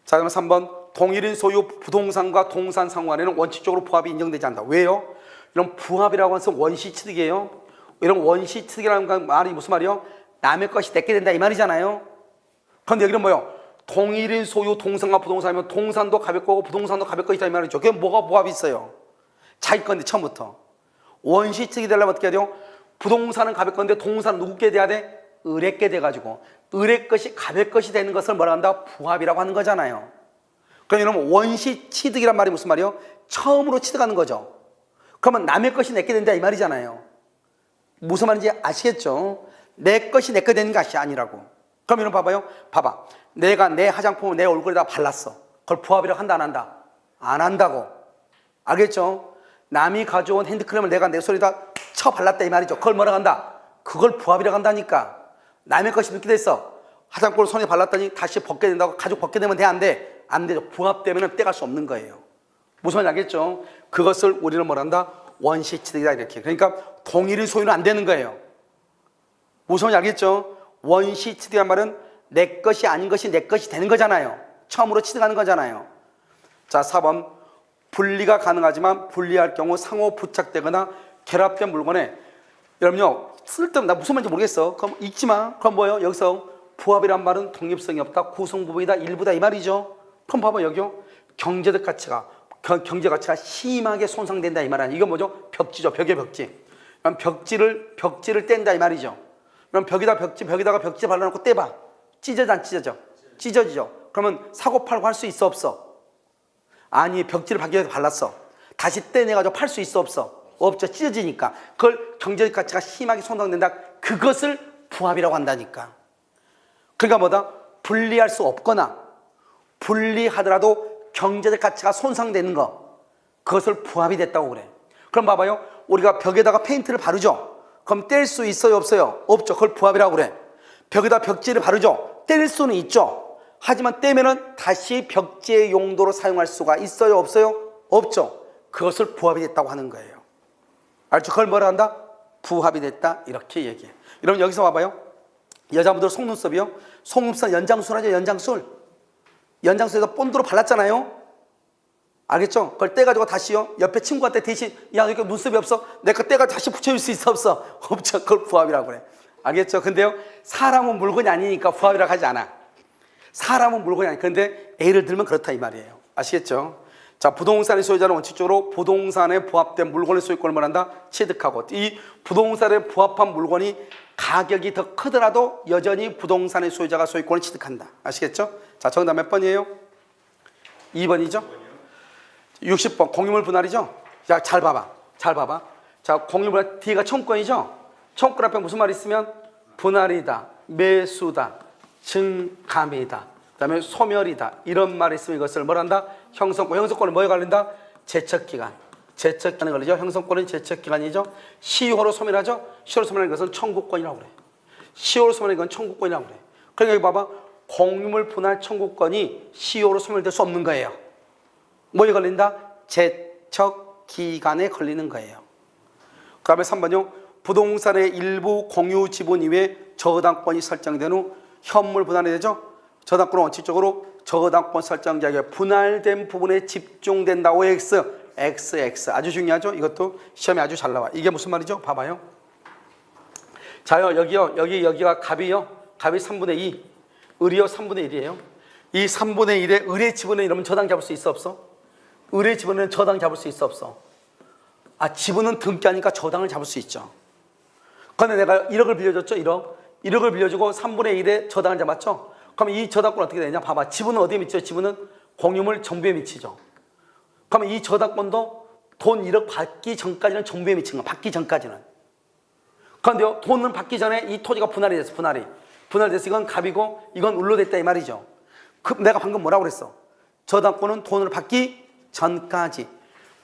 [SPEAKER 1] 자, 그러면 3번. 동일인 소유 부동산과 동산 상호간에는 원칙적으로 부합이 인정되지 않는다. 왜요? 이런 부합이라고 해서 원시 취득이에요. 이런 원시 취득이라는 말이 무슨 말이요? 남의 것이 내게 된다 이 말이잖아요. 그런데 여기는 뭐요? 동일인 소유 동산과 부동산이면 동산도 가볍 거고 부동산도 가볍 것이다 이 말이죠. 그게 뭐가 부합이 있어요? 자기 건데 처음부터. 원시 취득이 되려면 어떻게 해야 돼요? 부동산은 가볍 건데 동산은 누구께 돼야 돼? 을에게 돼가지고 을의 것이 가볍 것이 되는 것을 뭐라 한다? 부합이라고 하는 거잖아요. 그럼 여러분 원시 취득이란 말이 무슨 말이에요? 처음으로 취득하는 거죠. 그러면 남의 것이 내게 된다 이 말이잖아요. 무슨 말인지 아시겠죠? 내 것이 내게 되는 것이 아니라고. 그럼 여러분 봐봐요. 봐봐. 내가 내 화장품을 내 얼굴에다 발랐어. 그걸 부합이라고 한다 안 한다? 안 한다고. 알겠죠? 남이 가져온 핸드크림을 내가 내 손에다 쳐 발랐다 이 말이죠. 그걸 뭐라고 한다? 그걸 부합이라고 한다니까. 남의 것이 묻게 됐어. 화장품을 손에 발랐더니 다시 벗게 된다고. 가죽 벗게 되면 돼 안 돼? 안 되죠. 부합되면 떼갈 수 없는 거예요. 무슨 말인지 알겠죠? 그것을 우리는 뭐라 한다? 원시 취득이다 이렇게. 그러니까 동일인 소유는 안 되는 거예요. 무슨 말인지 알겠죠? 원시 취득이란 말은 내 것이 아닌 것이 내 것이 되는 거잖아요. 처음으로 취득하는 거잖아요. 자, 4번. 분리가 가능하지만 분리할 경우 상호 부착되거나 결합된 물건에 여러분요, 쓸데없나 무슨 말인지 모르겠어. 그럼 읽지 마. 그럼 뭐예요? 여기서 부합이란 말은 독립성이 없다, 구성부분이다, 일부다 이 말이죠. 그럼 봐봐 여기요. 경제적 가치가 경제 가치가 심하게 손상된다 이 말 아니야. 이건 뭐죠? 벽지죠. 벽의 벽지. 그럼 벽지를 뗀다 이 말이죠. 그럼 벽에다가 벽지 발라놓고 떼봐. 찢어져 안 찢어져? 찢어지죠. 그러면 사고 팔고 할 수 있어 없어? 아니, 벽지를 벽에다 발랐어. 다시 떼내가지고 팔 수 있어 없어? 없죠. 찢어지니까. 그걸 경제적 가치가 심하게 손상된다. 그것을 부합이라고 한다니까. 그러니까 뭐다? 분리할 수 없거나 분리하더라도 경제적 가치가 손상되는 거, 그것을 부합이 됐다고 그래. 그럼 봐봐요. 우리가 벽에다가 페인트를 바르죠. 그럼 뗄 수 있어요 없어요? 없죠. 그걸 부합이라고 그래. 벽에다 벽지를 바르죠. 뗄 수는 있죠. 하지만 떼면은 다시 벽지의 용도로 사용할 수가 있어요 없어요? 없죠. 그것을 부합이 됐다고 하는 거예요. 알죠? 그걸 뭐라 한다? 부합이 됐다 이렇게 얘기해. 여러분 여기서 봐봐요. 여자분들 속눈썹이요. 속눈썹 연장술 하죠. 연장술에서 본드로 발랐잖아요. 알겠죠? 그걸 떼가지고 다시요. 옆에 친구한테 대신 야 이렇게 눈썹이 없어? 내가 떼가지고 다시 붙여줄 수 있어 없어? 없죠. 그걸 부합이라고 그래. 알겠죠? 근데요, 사람은 물건이 아니니까 부합이라고 하지 않아. 사람은 물건이 아니니까. 근데 예를 들면 그렇다 이 말이에요. 아시겠죠? 자, 부동산의 소유자는 원칙적으로 부동산에 부합된 물건의 소유권을 말한다. 취득하고, 이 부동산에 부합한 물건이 가격이 더 크더라도 여전히 부동산의 소유자가 소유권을 취득한다. 아시겠죠? 자, 정답 몇 번이에요? 2번이죠? 60번 공유물 분할이죠? 자, 잘 봐봐. 자, 공유물 분할 D가 청구권이죠? 청구권 앞에 무슨 말이 있으면 분할이다, 매수다, 증감이다, 그 다음에 소멸이다 이런 말이 있으면 이것을 뭘 한다? 형성권은 뭐에 걸린다? 제척기간에 걸리죠. 형성권은 제척기간이죠. 시효로 소멸하죠. 시효로 소멸하는 것은 청구권이라고 그래. 시효로 소멸하는 건 청구권이라고 그래. 그러니까 여기 봐봐. 공유물 분할 청구권이 시효로 소멸될 수 없는 거예요. 뭐에 걸린다? 제척기간에 걸리는 거예요. 그 다음에 3번요. 부동산의 일부 공유 지분 이외에 저당권이 설정된 후 현물 분할이 되죠. 저당권은 원칙적으로 저당권 설정자에게 분할된 부분에 집중된다. OX, XX 아주 중요하죠. 이것도 시험에 아주 잘 나와. 이게 무슨 말이죠? 봐봐요. 자요, 여기가 갑이요. 갑이 3분의 2, 을이요 3분의 1이에요. 이 3분의 1에 을의 지분은 이러면 저당 잡을 수 있어 없어? 을의 지분은 저당 잡을 수 있어 없어? 아, 지분은 등기하니까 저당을 잡을 수 있죠. 그런데 내가 1억을 빌려줬죠. 1억을 빌려주고 3분의 1에 저당을 잡았죠. 그럼 이 저당권 어떻게 되냐? 봐봐. 지분은 어디에 미치죠? 지분은 공유물 정부에 미치죠. 그러면 이 저당권도 돈 1억 받기 전까지는 정부에 미친 거야. 받기 전까지는. 그런데요, 돈을 받기 전에 이 토지가 분할이 됐어. 분할돼서 이건 갑이고 이건 을로 됐다 이 말이죠. 내가 방금 뭐라고 그랬어? 저당권은 돈을 받기 전까지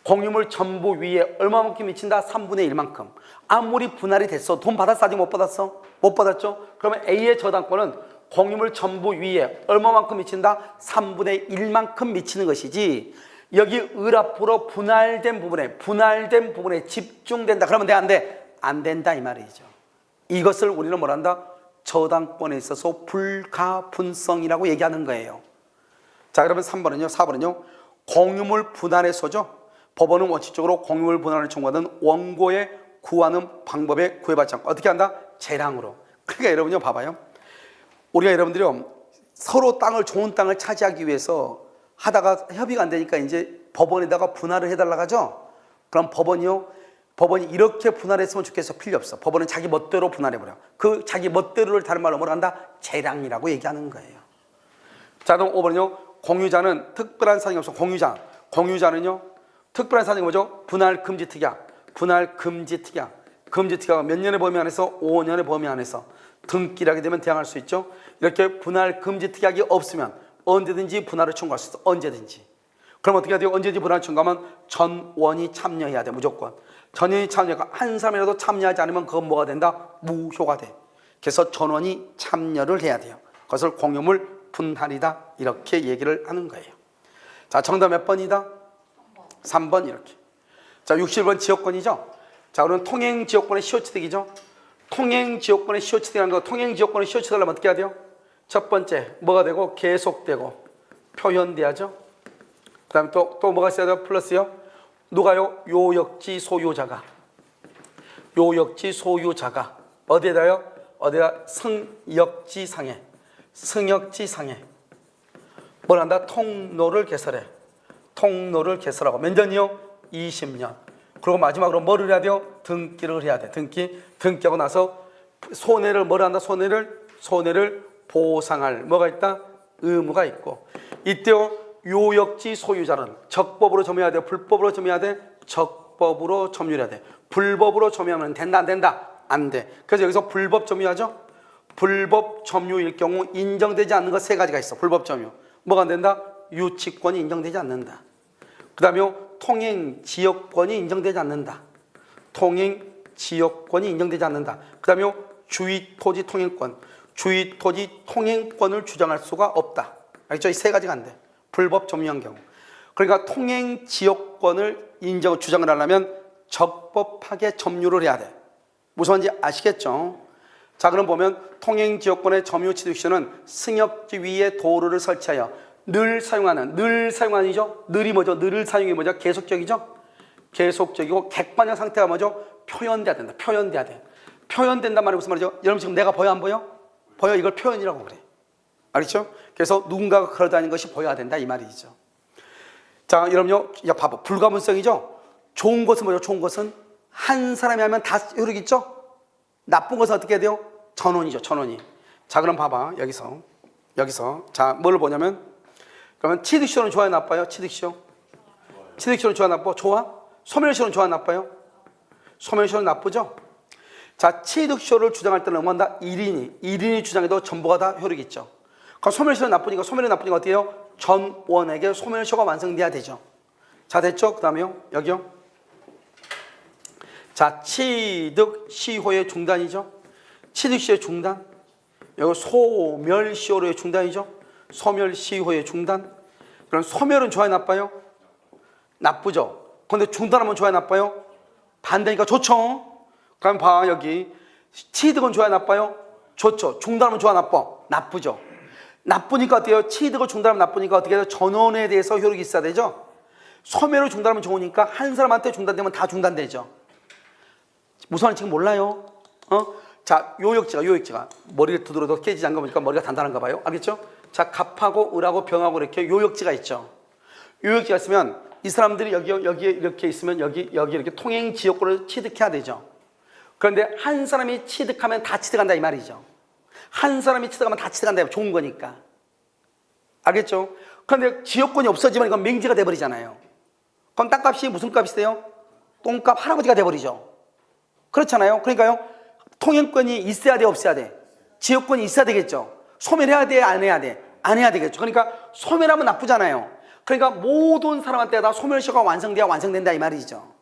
[SPEAKER 1] 공유물 전부 위에 얼마만큼 미친다? 3분의 1만큼. 아무리 분할이 됐어. 돈 받았어? 아직 못 받았어? 못 받았죠? 그러면 A의 저당권은 공유물 전부 위에 얼마만큼 미친다? 3분의 1만큼 미치는 것이지, 여기 을 앞으로 분할된 부분에 집중된다. 그러면 돼? 안 돼? 안 된다 이 말이죠. 이것을 우리는 뭐란다? 저당권에 있어서 불가분성이라고 얘기하는 거예요. 자, 그러면 4번은요. 공유물 분할에서죠. 법원은 원칙적으로 공유물 분할을 청구하는 원고에 구하는 방법에 구애받지 않고 어떻게 한다? 재량으로. 그러니까 여러분요, 봐봐요. 우리가 여러분들이요, 서로 좋은 땅을 차지하기 위해서 하다가 협의가 안 되니까 이제 법원에다가 분할을 해달라고 하죠. 그럼 법원이 이렇게 분할했으면 좋겠어. 필요 없어. 법원은 자기 멋대로 분할해버려. 그 자기 멋대로를 다른 말로 뭐라 한다? 재량이라고 얘기하는 거예요. 자, 그럼 5번은요. 공유자는 특별한 사정이 없어. 공유자는요, 특별한 사정이 뭐죠? 분할 금지 특약. 금지 특약은 몇 년의 범위 안에서? 5년의 범위 안에서 등기를 하게 되면 대항할 수 있죠. 이렇게 분할 금지 특약이 없으면 언제든지 분할을 청구할 수 있어. 언제든지. 그럼 어떻게 해야 돼요? 언제든지 분할을 청구하면 전원이 참여해야 돼. 무조건. 전원이 참여가 한 사람이라도 참여하지 않으면 그건 뭐가 된다? 무효가 돼. 그래서 전원이 참여를 해야 돼요. 그것을 공유물 분할이다. 이렇게 얘기를 하는 거예요. 자, 정답 몇 번이다? 3번 이렇게. 자, 61번 지역권이죠. 자, 그러면 통행지역권의 시효취득이죠. 통행지역권의 시효취득이라는 거, 통행지역권의 시효취득하려면 어떻게 해야 돼요? 첫 번째, 뭐가 되고? 계속되고 표현돼야죠. 그 다음에 또 뭐가 있어야 돼요? 플러스요. 누가요? 요역지 소유자가. 요역지 소유자가 어디에다요? 어디다 승역지상에 뭘 한다? 통로를 개설해. 통로를 개설하고 몇 년이요? 20년. 그리고 마지막으로 뭐를 해야 돼요? 등기를 해야 돼. 등기하고 나서 손해를 뭘 한다? 손해를 보상할 뭐가 있다? 의무가 있고. 이때요 요역지 소유자는 적법으로 점유해야 돼? 불법으로 점유해야 돼? 적법으로 점유해야 돼. 불법으로 점유하면 된다 안 된다? 안 돼. 그래서 여기서 불법 점유하죠? 불법 점유일 경우 인정되지 않는 것 세 가지가 있어. 불법 점유. 뭐가 안 된다? 유치권이 인정되지 않는다. 그 다음에 통행 지역권이 인정되지 않는다. 통행 지역권이 인정되지 않는다. 그 다음에 주위 토지 통행권. 주위 토지 통행권을 주장할 수가 없다. 알겠죠? 이 세 가지가 안 돼. 불법 점유한 경우. 그러니까 통행 지역권을 주장을 하려면 적법하게 점유를 해야 돼. 무슨 말인지 아시겠죠? 자, 그럼 보면 통행 지역권의 점유 취득시는 승역지 위에 도로를 설치하여 늘 사용하는이죠. 늘이 뭐죠? 늘을 사용이 뭐죠? 계속적이죠. 계속적이고 객관적 상태가 뭐죠? 표현돼야 된다. 표현돼야 돼. 표현된단 말이 무슨 말이죠? 여러분 지금 내가 보여 안 보여? 보여. 이걸 표현이라고 그래. 알겠죠? 그래서 누군가가 걸어다니는 것이 보여야 된다 이 말이죠. 자, 여러분요, 봐봐. 불가분성이죠. 좋은 것은 뭐죠? 좋은 것은 한 사람이 하면 다 효력이 있죠. 나쁜 것은 어떻게 해야 돼요? 전원이죠. 전원이. 자, 그럼 봐봐. 여기서 자, 뭘 보냐면 그러면 취득시효는 좋아요, 나빠요? 취득시효는 좋아, 나빠? 좋아? 소멸시효는 좋아, 나빠요? 소멸시효는 나쁘죠? 자, 취득시효를 주장할 때는 뭐한다? 1인이 주장해도 전부가 다 효력이 있죠. 그럼 소멸시효는 나쁘니까 어떻게 해요? 전원에게 소멸시효가 완성돼야 되죠. 자, 됐죠? 그 다음에요. 여기요. 자, 취득시효의 중단이죠. 취득시효의 중단. 여기 소멸시효의 중단이죠. 소멸시효의 중단. 그럼 소멸은 좋아요, 나빠요? 나쁘죠. 그런데 중단하면 좋아요, 나빠요? 반대니까 좋죠. 그럼 봐, 여기 취득은 좋아요, 나빠요? 좋죠. 중단하면 좋아, 나빠? 나쁘죠. 나쁘니까 어때요? 취득을 중단하면 나쁘니까 어떻게 해요? 전원에 대해서 효력이 있어야 되죠. 소멸을 중단하면 좋으니까 한 사람한테 중단되면 다 중단되죠. 무슨 말인지 지금 몰라요? 자, 요역지가 머리를 두드려도 깨지지 않는 거 보니까 머리가 단단한가 봐요. 알겠죠? 자, 갑하고 을하고 병하고 이렇게 요역지가 있죠. 요역지가 있으면 이 사람들이 여기에 이렇게 있으면 여기 이렇게 통행 지역권을 취득해야 되죠. 그런데 한 사람이 취득하면 다 취득한다 이 말이죠. 한 사람이 취득하면 다 취득한다. 좋은 거니까. 알겠죠? 그런데 지역권이 없어지면 이건 맹지가 돼버리잖아요. 그럼 땅값이 무슨 값이 돼요? 똥값 할아버지가 돼버리죠. 그렇잖아요. 그러니까요. 통행권이 있어야 돼, 없어야 돼? 지역권이 있어야 되겠죠. 소멸해야 돼, 안 해야 돼? 안 해야 되겠죠. 그러니까 소멸하면 나쁘잖아요. 그러니까 모든 사람한테 다 소멸시효가 완성된다 이 말이죠.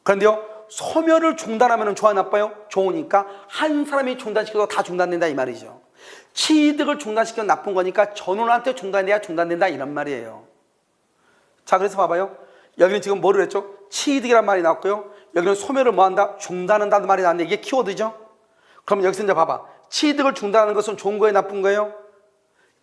[SPEAKER 1] 그런데요, 소멸을 중단하면 좋아, 나빠요? 좋으니까 한 사람이 중단시켜도 다 중단된다 이 말이죠. 취득을 중단시키면 나쁜 거니까 전원한테 중단된다 이런 말이에요. 자, 그래서 봐봐요. 여기는 지금 뭐를 했죠? 취득이란 말이 나왔고요. 여기는 소멸을 뭐한다? 중단한다는 말이 나왔는데 이게 키워드죠. 그럼 여기서 이제 봐봐. 취득을 중단하는 것은 좋은 거예요, 나쁜 거예요?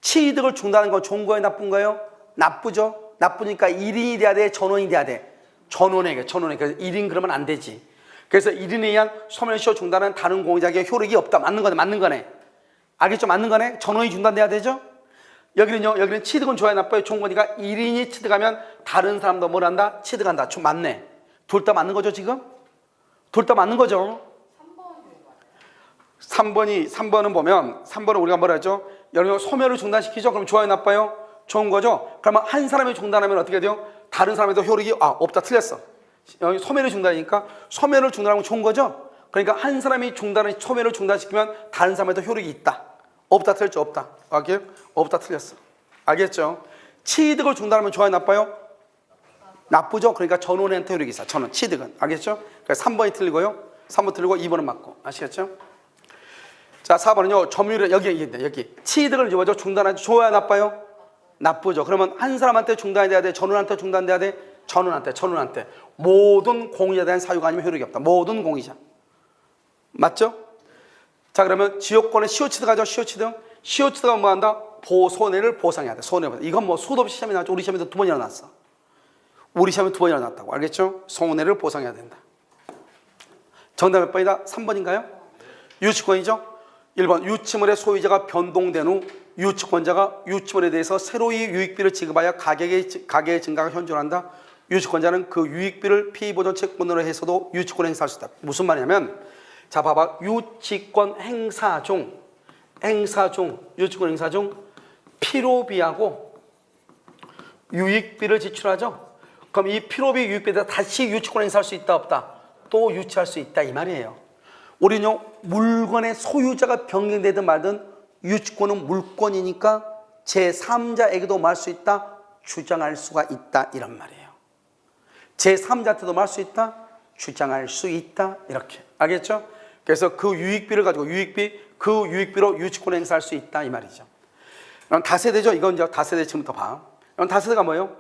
[SPEAKER 1] 취득을 중단하는 건 좋은 거예요, 나쁜 거예요? 나쁘죠. 나쁘니까 1인이 돼야 돼, 전원이 돼야 돼? 전원에게. 그래서 1인 그러면 안 되지. 그래서 1인에 의한 소멸시효 중단은 다른 공유자에게 효력이 없다. 맞는 거네. 알겠죠? 맞는 거네. 전원이 중단돼야 되죠. 여기는 취득은 좋아요, 나빠요? 좋은 거니까 1인이 취득하면 다른 사람도 뭘 한다? 취득한다. 좀 맞네. 둘 다 맞는 거죠, 지금? 둘 다 맞는 거죠. 3번은 보면 3번은 우리가 뭐라 했죠? 여러분 소멸을 중단시키죠. 그럼 좋아요, 나빠요? 좋은 거죠. 그러면 한 사람이 중단하면 어떻게 돼요? 다른 사람에도 효력이 없다, 틀렸어. 여기 소멸을 중단이니까 소멸을 중단하면 좋은 거죠. 그러니까 한 사람이 소멸을 중단시키면 다른 사람에도 효력이 있다. 없다, 틀렸죠? 없다. 알게요? 없다, 틀렸어. 알겠죠? 취득을 중단하면 좋아요, 나빠요? 나쁘죠? 그러니까 전원한테 효력이 있어. 전원, 취득은. 알겠죠? 그래서 3번이 틀리고요. 3번 틀리고 2번은 맞고. 아시겠죠? 자, 4번은요. 점유율 여기 취득을 뭐죠? 중단하지. 좋아요, 나빠요? 나쁘죠. 그러면 한 사람한테 중단돼야 돼? 전원한테 중단돼야 돼? 전원한테. 모든 공유자에 대한 사유가 아니면 효력이 없다. 모든 공유자. 맞죠? 자, 그러면 지역권에 시효취득하죠. 시효취득은 뭐 한다? 손해를 보상해야 돼. 손해보상. 이건 뭐 수도 없이 시험에 나왔죠. 우리 시험에도 2번이나 나왔어. 우리 시험에 2번이나 나왔다고. 알겠죠? 손해를 보상해야 된다. 정답 몇 번이다? 3번인가요? 유치권이죠. 1번 유치물의 소유자가 변동된 후 유치권자가 유치물에 대해서 새로이 유익비를 지급하여 가격의 증가가 현존한다. 유치권자는 그 유익비를 피보존 채권으로 해서도 유치권을 행사할 수 있다. 무슨 말이냐면 자 봐봐. 유치권 행사 중 유치권 행사 중 필요비하고 유익비를 지출하죠. 그럼 이 필요비 유익비에다 다시 유치권 행사할 수 있다 없다? 또 유치할 수 있다 이 말이에요. 우리는요 물건의 소유자가 변경되든 말든 유치권은 물권이니까 제3자에게도 말 수 있다, 주장할 수가 있다 이런 말이에요. 제3자한테도 말 수 있다, 주장할 수 있다 이렇게 알겠죠? 그래서 그 유익비를 가지고 그 유익비로 유치권 행사할 수 있다 이 말이죠. 그럼 다세대죠. 이건 이제 다세대 지금부터 봐. 그럼 다세대가 뭐예요?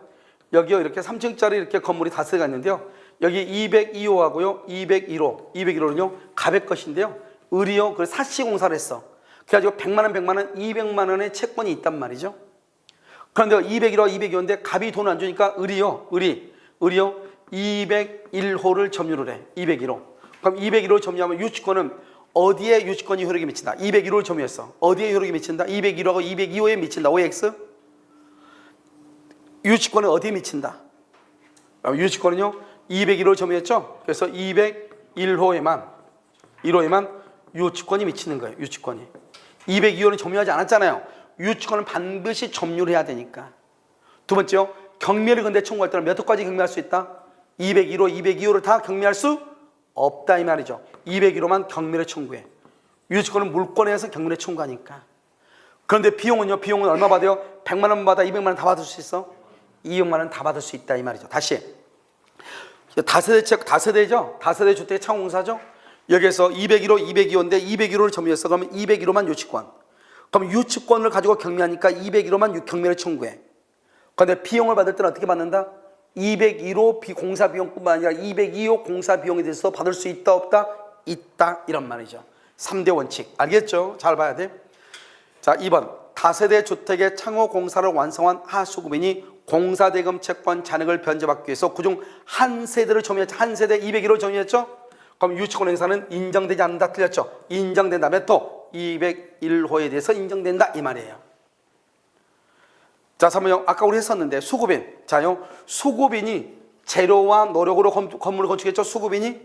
[SPEAKER 1] 여기요 이렇게 3층짜리 이렇게 건물이 다세대가 있는데요. 여기 202호하고요 201호는요 갑의 것인데요. 을이요 그 사시공사를 했어. 그래가지고 100만 원 200만 원의 채권이 있단 말이죠. 그런데 201호 202호인데 갑이 돈을 안 주니까 을이요 201호를 점유를 해. 201호. 그럼 201호를 점유하면 유치권은 어디에 유치권이 효력이 미친다? 201호를 점유했어. 어디에 효력이 미친다? 201호하고 202호에 미친다. OX? 유치권은 어디에 미친다? 유치권은요 201호를 점유했죠. 그래서 201호에만 유치권이 미치는 거예요. 유치권이. 202호는 점유하지 않았잖아요. 유치권은 반드시 점유를 해야 되니까. 두 번째요. 경매를 근데 청구할 때는 몇 호까지 경매할 수 있다? 201호, 202호를 다 경매할 수 없다 이 말이죠. 201호만 경매를 청구해. 유치권은 물권에서 경매를 청구하니까. 그런데 비용은요. 비용은 얼마 받아요? 100만 원 받아 200만 원 다 받을 수 있어? 200만 원 다 받을 수 있다 이 말이죠. 다시. 다세대죠. 다세대 주택 창공사죠. 여기에서 201호, 202호인데 201호를 점유했어. 그러면 201호만 유치권. 그럼 유치권을 가지고 경매하니까 201호만 경매를 청구해. 그런데 비용을 받을 때는 어떻게 받는다? 201호 공사 비용뿐만 아니라 202호 공사 비용에 대해서 받을 수 있다 없다? 있다 이런 말이죠. 3대 원칙 알겠죠? 잘 봐야 돼. 자 2번 다세대 주택의 창호 공사를 완성한 하수구민이 공사대금 채권 잔액을 변제받기 위해서 그중 한 세대를 점유했죠. 한 세대 201호를 점유했죠. 그럼 유치권 행사는 인정되지 않는다. 틀렸죠. 인정된다면 또 201호에 대해서 인정된다 이 말이에요. 자 3번요. 아까 우리 했었는데 수급인. 자요 수급인이 재료와 노력으로 건물을 건축했죠. 수급인이.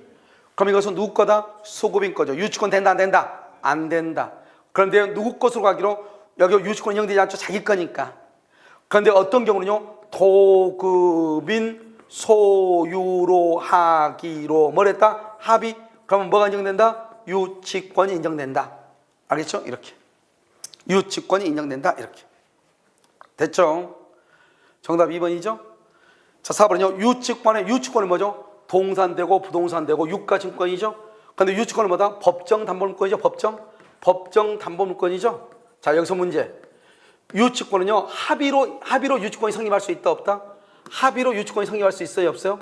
[SPEAKER 1] 그럼 이것은 누구 거다? 수급인 거죠. 유치권 된다 안 된다? 안 된다. 그런데 누구 것으로 가기로? 여기 유치권 인정되지 않죠. 자기 거니까. 그런데 어떤 경우는요. 도급인 소유로 하기로 뭐랬다? 합의. 그러면 뭐가 인정된다? 유치권이 인정된다. 알겠죠? 이렇게. 유치권이 인정된다. 이렇게. 됐죠? 정답 2번이죠? 자, 4번은요. 유치권이 뭐죠? 동산되고 부동산되고 유가증권이죠? 그런데 유치권은 뭐다? 법정담보물권이죠? 법정담보물권이죠? 자, 여기서 문제. 유치권은요. 합의로 유치권이 성립할 수 있다 없다? 합의로 유치권이 성립할 수 있어요 없어요?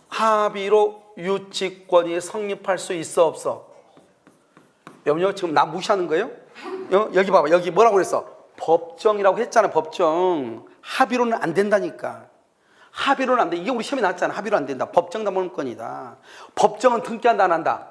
[SPEAKER 1] 합의로 유치권이 성립할 수 있어 없어? 여러분요 지금 나 무시하는 거예요? 여기 봐봐. 여기 뭐라고 그랬어? 법정이라고 했잖아. 법정. 합의로는 안 된다니까. 합의로는 안 돼. 이게 우리 시험에 나왔잖아. 합의로 안 된다. 법정담보물권이다. 법정은 등기한다 안 한다?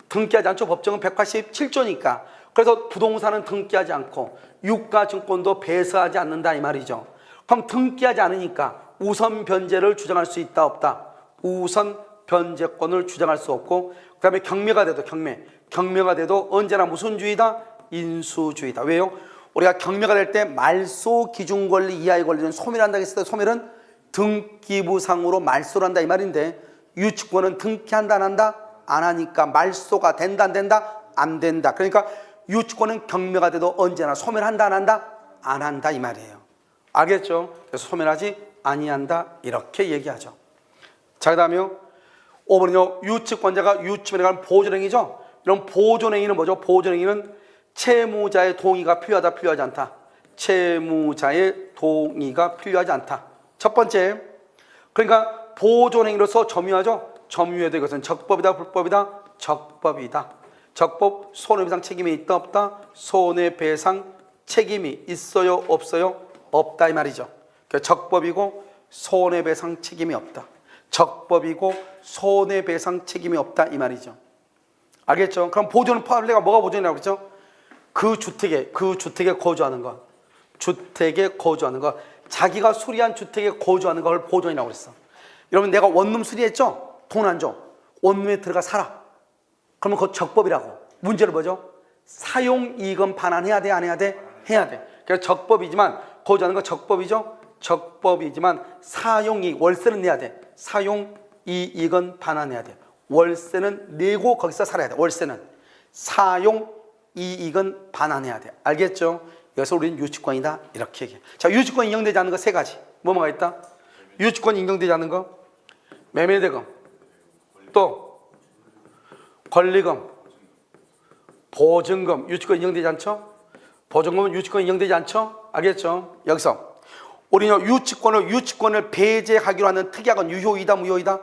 [SPEAKER 1] 등기하지 않죠. 법정은 187조니까. 그래서 부동산은 등기하지 않고 유가증권도 배서하지 않는다 이 말이죠. 그럼 등기하지 않으니까 우선 변제를 주장할 수 있다 없다? 우선 변제권을 주장할 수 없고 그 다음에 경매가 돼도 언제나 무슨 주의다? 인수주의다. 왜요? 우리가 경매가 될 때 말소 기준 권리 이하의 권리는 소멸한다 했을 때 소멸은 등기부상으로 말소를 한다 이 말인데 유치권은 등기한다 안 한다? 안 하니까 말소가 된다 안 된다? 안 된다. 그러니까 유치권은 경매가 돼도 언제나 소멸한다 안 한다? 안 한다 이 말이에요. 알겠죠? 그래서 소멸하지 아니한다 이렇게 얘기하죠. 자, 그 다음에요 5번은요 유치권자가 유치원에 관한 보존행위죠. 이런 보존행위는 뭐죠? 보존행위는 채무자의 동의가 필요하다 필요하지 않다? 채무자의 동의가 필요하지 않다. 첫 번째, 그러니까 보존행위로서 점유하죠. 점유해도 이것은 적법이다 불법이다? 적법이다. 적법 손해배상 책임이 있다 없다? 손해배상 책임이 있어요 없어요? 없다 이 말이죠. 적법이고 손해배상 책임이 없다. 적법이고 손해배상 책임이 없다 이 말이죠. 알겠죠? 그럼 보존은 판례가 뭐가 보존이라고 그랬죠? 그 주택에 거주하는 것. 주택에 거주하는 것. 자기가 수리한 주택에 거주하는 걸 보존이라고 그랬어. 여러분, 내가 원룸 수리했죠? 돈 안 줘. 원룸에 들어가 살아. 그러면 그거 적법이라고. 문제는 뭐죠? 사용이익은 반환해야 돼, 안 해야 돼? 해야 돼. 그래서 적법이지만, 거주하는 거 적법이죠? 적법이지만 사용이익, 월세는 내야 돼. 사용이익은 반환해야 돼. 월세는 내고 거기서 살아야 돼. 월세는. 사용이익은 반환해야 돼. 알겠죠? 여기서 우리는 유치권이다 이렇게 얘기해. 자, 유치권 인정되지 않는 거 세 가지. 뭐가 있다? 유치권 인정되지 않는 거, 매매대금, 또 권리금, 보증금. 유치권 인정되지 않죠? 보증금은 유치권 인정되지 않죠? 알겠죠? 여기서 우리는 유치권을 배제하기로 하는 특약은 유효이다, 무효이다?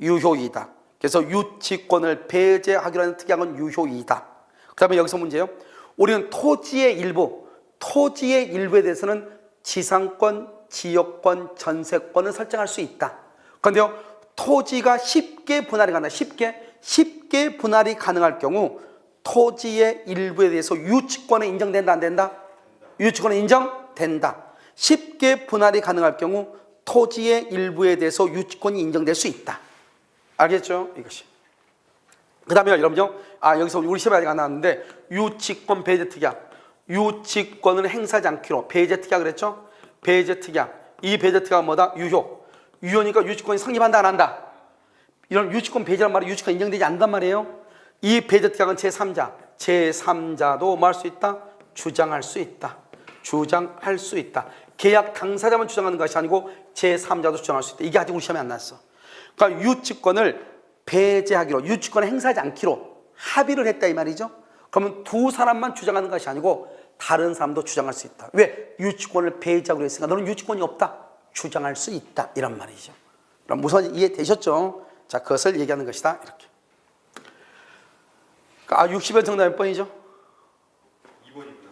[SPEAKER 1] 유효이다. 그래서 유치권을 배제하기로 하는 특약은 유효이다. 그 다음에 여기서 문제예요. 우리는 토지의 일부에 대해서는 지상권, 지역권, 전세권을 설정할 수 있다. 그런데요, 토지가 쉽게 분할이 가능하다. 쉽게 분할이 가능할 경우 토지의 일부에 대해서 유치권은 인정된다, 안 된다? 유치권은 인정된다. 쉽게 분할이 가능할 경우 토지의 일부에 대해서 유치권이 인정될 수 있다. 알겠죠? 이것이. 그 다음에 여러분요, 여기서 우리 시험에 아직 안 나왔는데, 유치권 배제 특약. 유치권을 행사하지 않기로 배제 특약 그랬죠? 배제 특약. 이 배제 특약은 뭐다? 유효니까 유치권이 성립한다, 안 한다? 이런 유치권 배제란 말이 유치권 인정되지 않는단 말이에요. 이 배제 특약은 제3자도 뭐 할 수 있다? 주장할 수 있다. 주장할 수 있다. 계약 당사자만 주장하는 것이 아니고 제3자도 주장할 수 있다. 이게 아직 우리 시험에 안 나왔어. 그러니까 유치권을 배제하기로, 유치권을 행사하지 않기로 합의를 했다 이 말이죠. 그러면 두 사람만 주장하는 것이 아니고 다른 사람도 주장할 수 있다. 왜? 유치권을 배제하기로 했으니까 너는 유치권이 없다. 주장할 수 있다. 이런 말이죠. 그럼 우선 이해되셨죠? 자, 그것을 얘기하는 것이다. 이렇게. 60번 정답 몇 번이죠?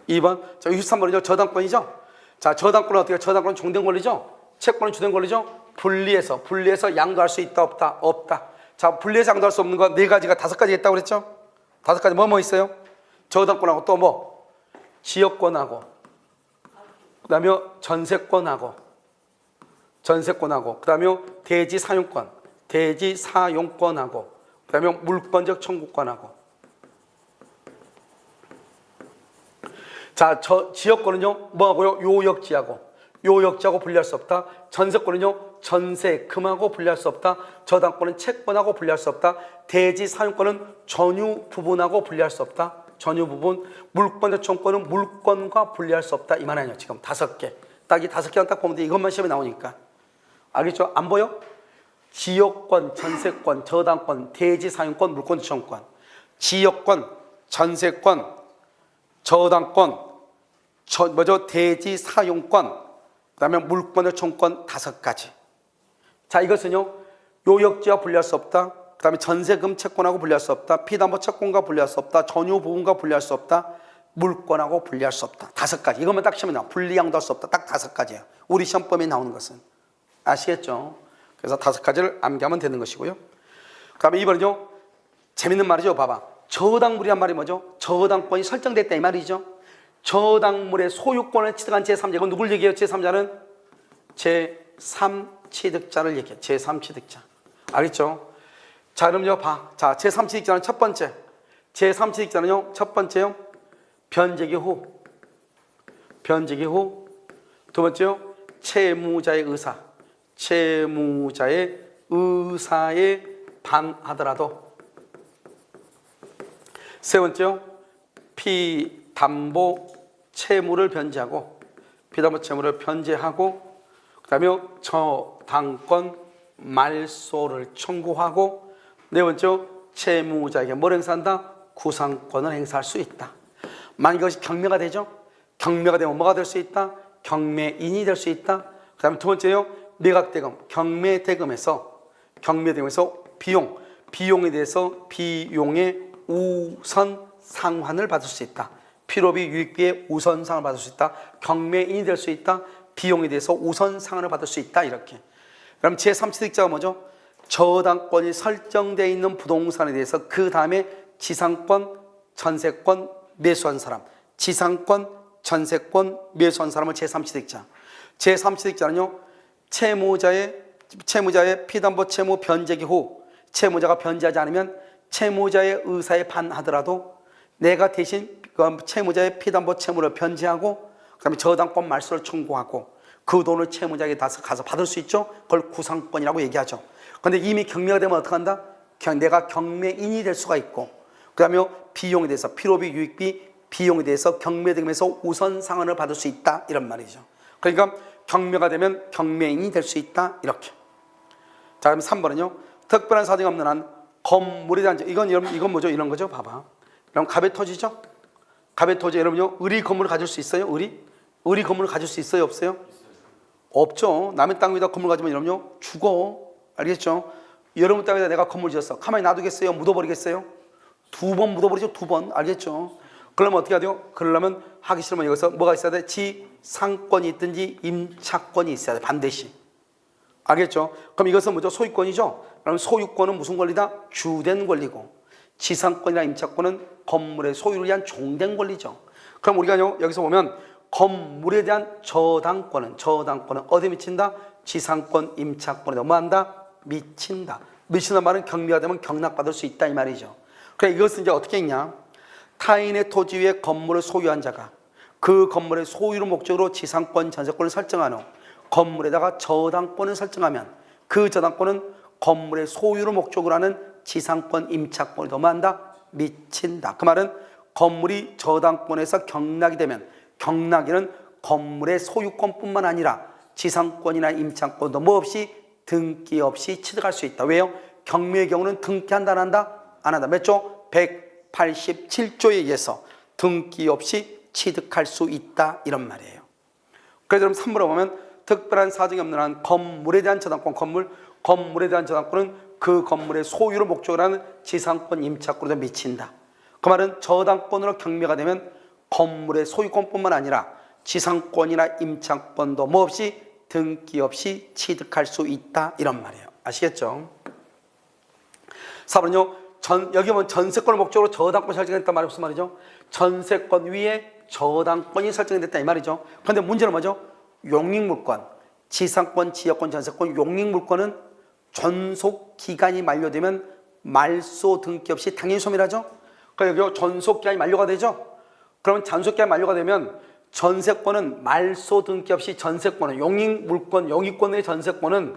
[SPEAKER 1] 2번. 자, 63번이죠. 저당권이죠? 자, 저당권은 어떻게 해요? 저당권은 종된 권리죠? 채권은 주된 권리죠? 분리해서 양도할 수 있다, 없다? 없다. 자, 분리해서 양도할 수 없는 거 네 가지가 5가지 있다고 그랬죠? 5가지 뭐 있어요? 저당권하고 또 뭐? 지역권하고, 그 다음에 전세권하고, 그 다음에 대지사용권하고, 그 다음에 물권적 청구권하고. 자, 지역권은요, 뭐하고요? 요역지하고 분리할 수 없다. 전세권은요, 전세금하고 분리할 수 없다. 저당권은 채권하고 분리할 수 없다. 대지사용권은 전유 부분하고 분리할 수 없다. 전유 부분. 물권적 청구권은 물권과 분리할 수 없다. 이 말 아니에요. 지금 5개. 딱 이 5개만 딱 보면 돼. 이것만 시험에 나오니까. 알겠죠? 안 보여? 지역권, 전세권, 저당권, 대지사용권, 물권적 청구권. 지역권, 전세권, 저당권, 대지사용권, 그 다음에 물권적 청구권 5가지. 자, 이것은요, 요역지와 분리할 수 없다. 그 다음에 전세금 채권하고 분리할 수 없다. 피담보 채권과 분리할 수 없다. 전유 부분과 분리할 수 없다. 물권하고 분리할 수 없다. 5가지. 이것만 딱 시험에 나와. 분리양도할 수 없다. 딱 5가지예요. 우리 시험범위에 나오는 것은. 아시겠죠? 그래서 5가지를 암기하면 되는 것이고요. 그 다음에 이번은요, 재밌는 말이죠. 봐봐. 저당물이란 말이 뭐죠? 저당권이 설정됐다 이 말이죠. 저당물의 소유권을 취득한 제3자. 이건 누굴 얘기해요? 제3자는? 제3취득자를 얘기해요. 제3취득자. 알겠죠? 자, 그럼요, 봐. 자, 제3취득자는 첫 번째. 제3취득자는요, 첫 번째요, 변제기 후. 두 번째요, 채무자의 의사. 채무자의 의사에 반하더라도. 세 번째요, 피담보 채무를 변제하고, 그 다음에 저당권 말소를 청구하고, 네 번째요, 채무자에게 뭘 행사한다? 구상권을 행사할 수 있다. 만약 이것이 경매가 되죠? 경매가 되면 뭐가 될 수 있다? 경매인이 될 수 있다. 그 다음에 두 번째요, 매각대금. 경매대금에서 비용에 대해서 비용의 우선 상환을 받을 수 있다. 필요비 유익비의 우선 상환을 받을 수 있다. 경매인이 될 수 있다. 비용에 대해서 우선 상환을 받을 수 있다. 이렇게. 그럼 제3취득자가 뭐죠? 저당권이 설정되어 있는 부동산에 대해서 그 다음에 지상권, 전세권 매수한 사람, 지상권, 전세권 매수한 사람을 제3취득자. 제3취득자는요, 채무자의 피담보 채무 변제기 후 채무자가 변제하지 않으면 채무자의 의사에 반하더라도 내가 대신 그 채무자의 피담보 채무를 변제하고 그다음에 저당권 말소를 청구하고 그 돈을 채무자에게 가서 받을 수 있죠. 그걸 구상권이라고 얘기하죠. 그런데 이미 경매가 되면 어떻게 한다? 내가 경매인이 될 수가 있고 그다음에 비용에 대해서 필요비, 유익비, 비용에 대해서 경매등에서 우선 상한을 받을 수 있다 이런 말이죠. 그러니까 경매가 되면 경매인이 될 수 있다 이렇게. 자, 그럼 3번은요. 특별한 사정이 없는 한 건물에 대한 이건 뭐죠? 이런 거죠. 봐봐. 그럼 갑의 토지죠? 갑의 토지 여러분요. 을이 건물을 가질 수 있어요? 을이 건물을 가질 수 있어요? 없어요? 없죠. 남의 땅 위에다 건물 가지면 여러분요. 죽어. 알겠죠? 여러분 땅에다 내가 건물 지었어. 가만히 놔두겠어요? 묻어버리겠어요? 2번 묻어버리죠. 2번. 알겠죠? 그러면 어떻게 해야 돼요? 그러려면 하기 싫으면 여기서 뭐가 있어야 돼? 지상권이 있든지 임차권이 있어야 돼. 반드시. 알겠죠? 그럼 이것은 뭐죠? 소유권이죠? 그럼 소유권은 무슨 권리다? 주된 권리고 지상권이나 임차권은 건물의 소유를 위한 종된 권리죠. 그럼 우리가 여기서 보면 건물에 대한 저당권은 어디에 미친다? 지상권, 임차권에 뭐한다? 미친다. 미친다는 말은 경매가 되면 경락받을 수 있다 이 말이죠. 그래 이것은 이제 어떻게 했냐? 타인의 토지 위에 건물을 소유한 자가 그 건물의 소유를 목적으로 지상권, 전세권을 설정한 후 건물에다가 저당권을 설정하면 그 저당권은 건물의 소유를 목적으로 하는 지상권, 임차권을 도모한다? 미친다. 그 말은 건물이 저당권에서 경락이 되면 경락에는 건물의 소유권뿐만 아니라 지상권이나 임차권도 뭐 없이 등기 없이 취득할 수 있다. 왜요? 경매의 경우는 등기한다 안 한다? 안 한다. 몇 조? 187조에 의해서 등기 없이 취득할 수 있다 이런 말이에요. 그래서 그럼 3번을 보면 특별한 사정이 없는 한 건물에 대한 저당권, 건물에 대한 저당권은 그 건물의 소유를 목적으로 하는 지상권, 임차권으로 미친다. 그 말은 저당권으로 경매가 되면 건물의 소유권뿐만 아니라 지상권이나 임차권도 뭐 없이 등기 없이 취득할 수 있다 이런 말이에요. 아시겠죠? 4번은요. 여기 보면 전세권을 목적으로 저당권이 설정됐단 말이 무슨 말이죠? 전세권 위에 저당권이 설정됐다 이 말이죠. 그런데 문제는 뭐죠? 용익물권, 지상권, 지역권, 전세권, 용익물권은 존속기간이 만료되면 말소 등기 없이 당연히 소멸하죠. 그러니까 여기 존속기간이 만료가 되죠. 그러면 존속기간이 만료가 되면 전세권은 말소 등기 없이 전세권은 용익물권, 용익권의 전세권은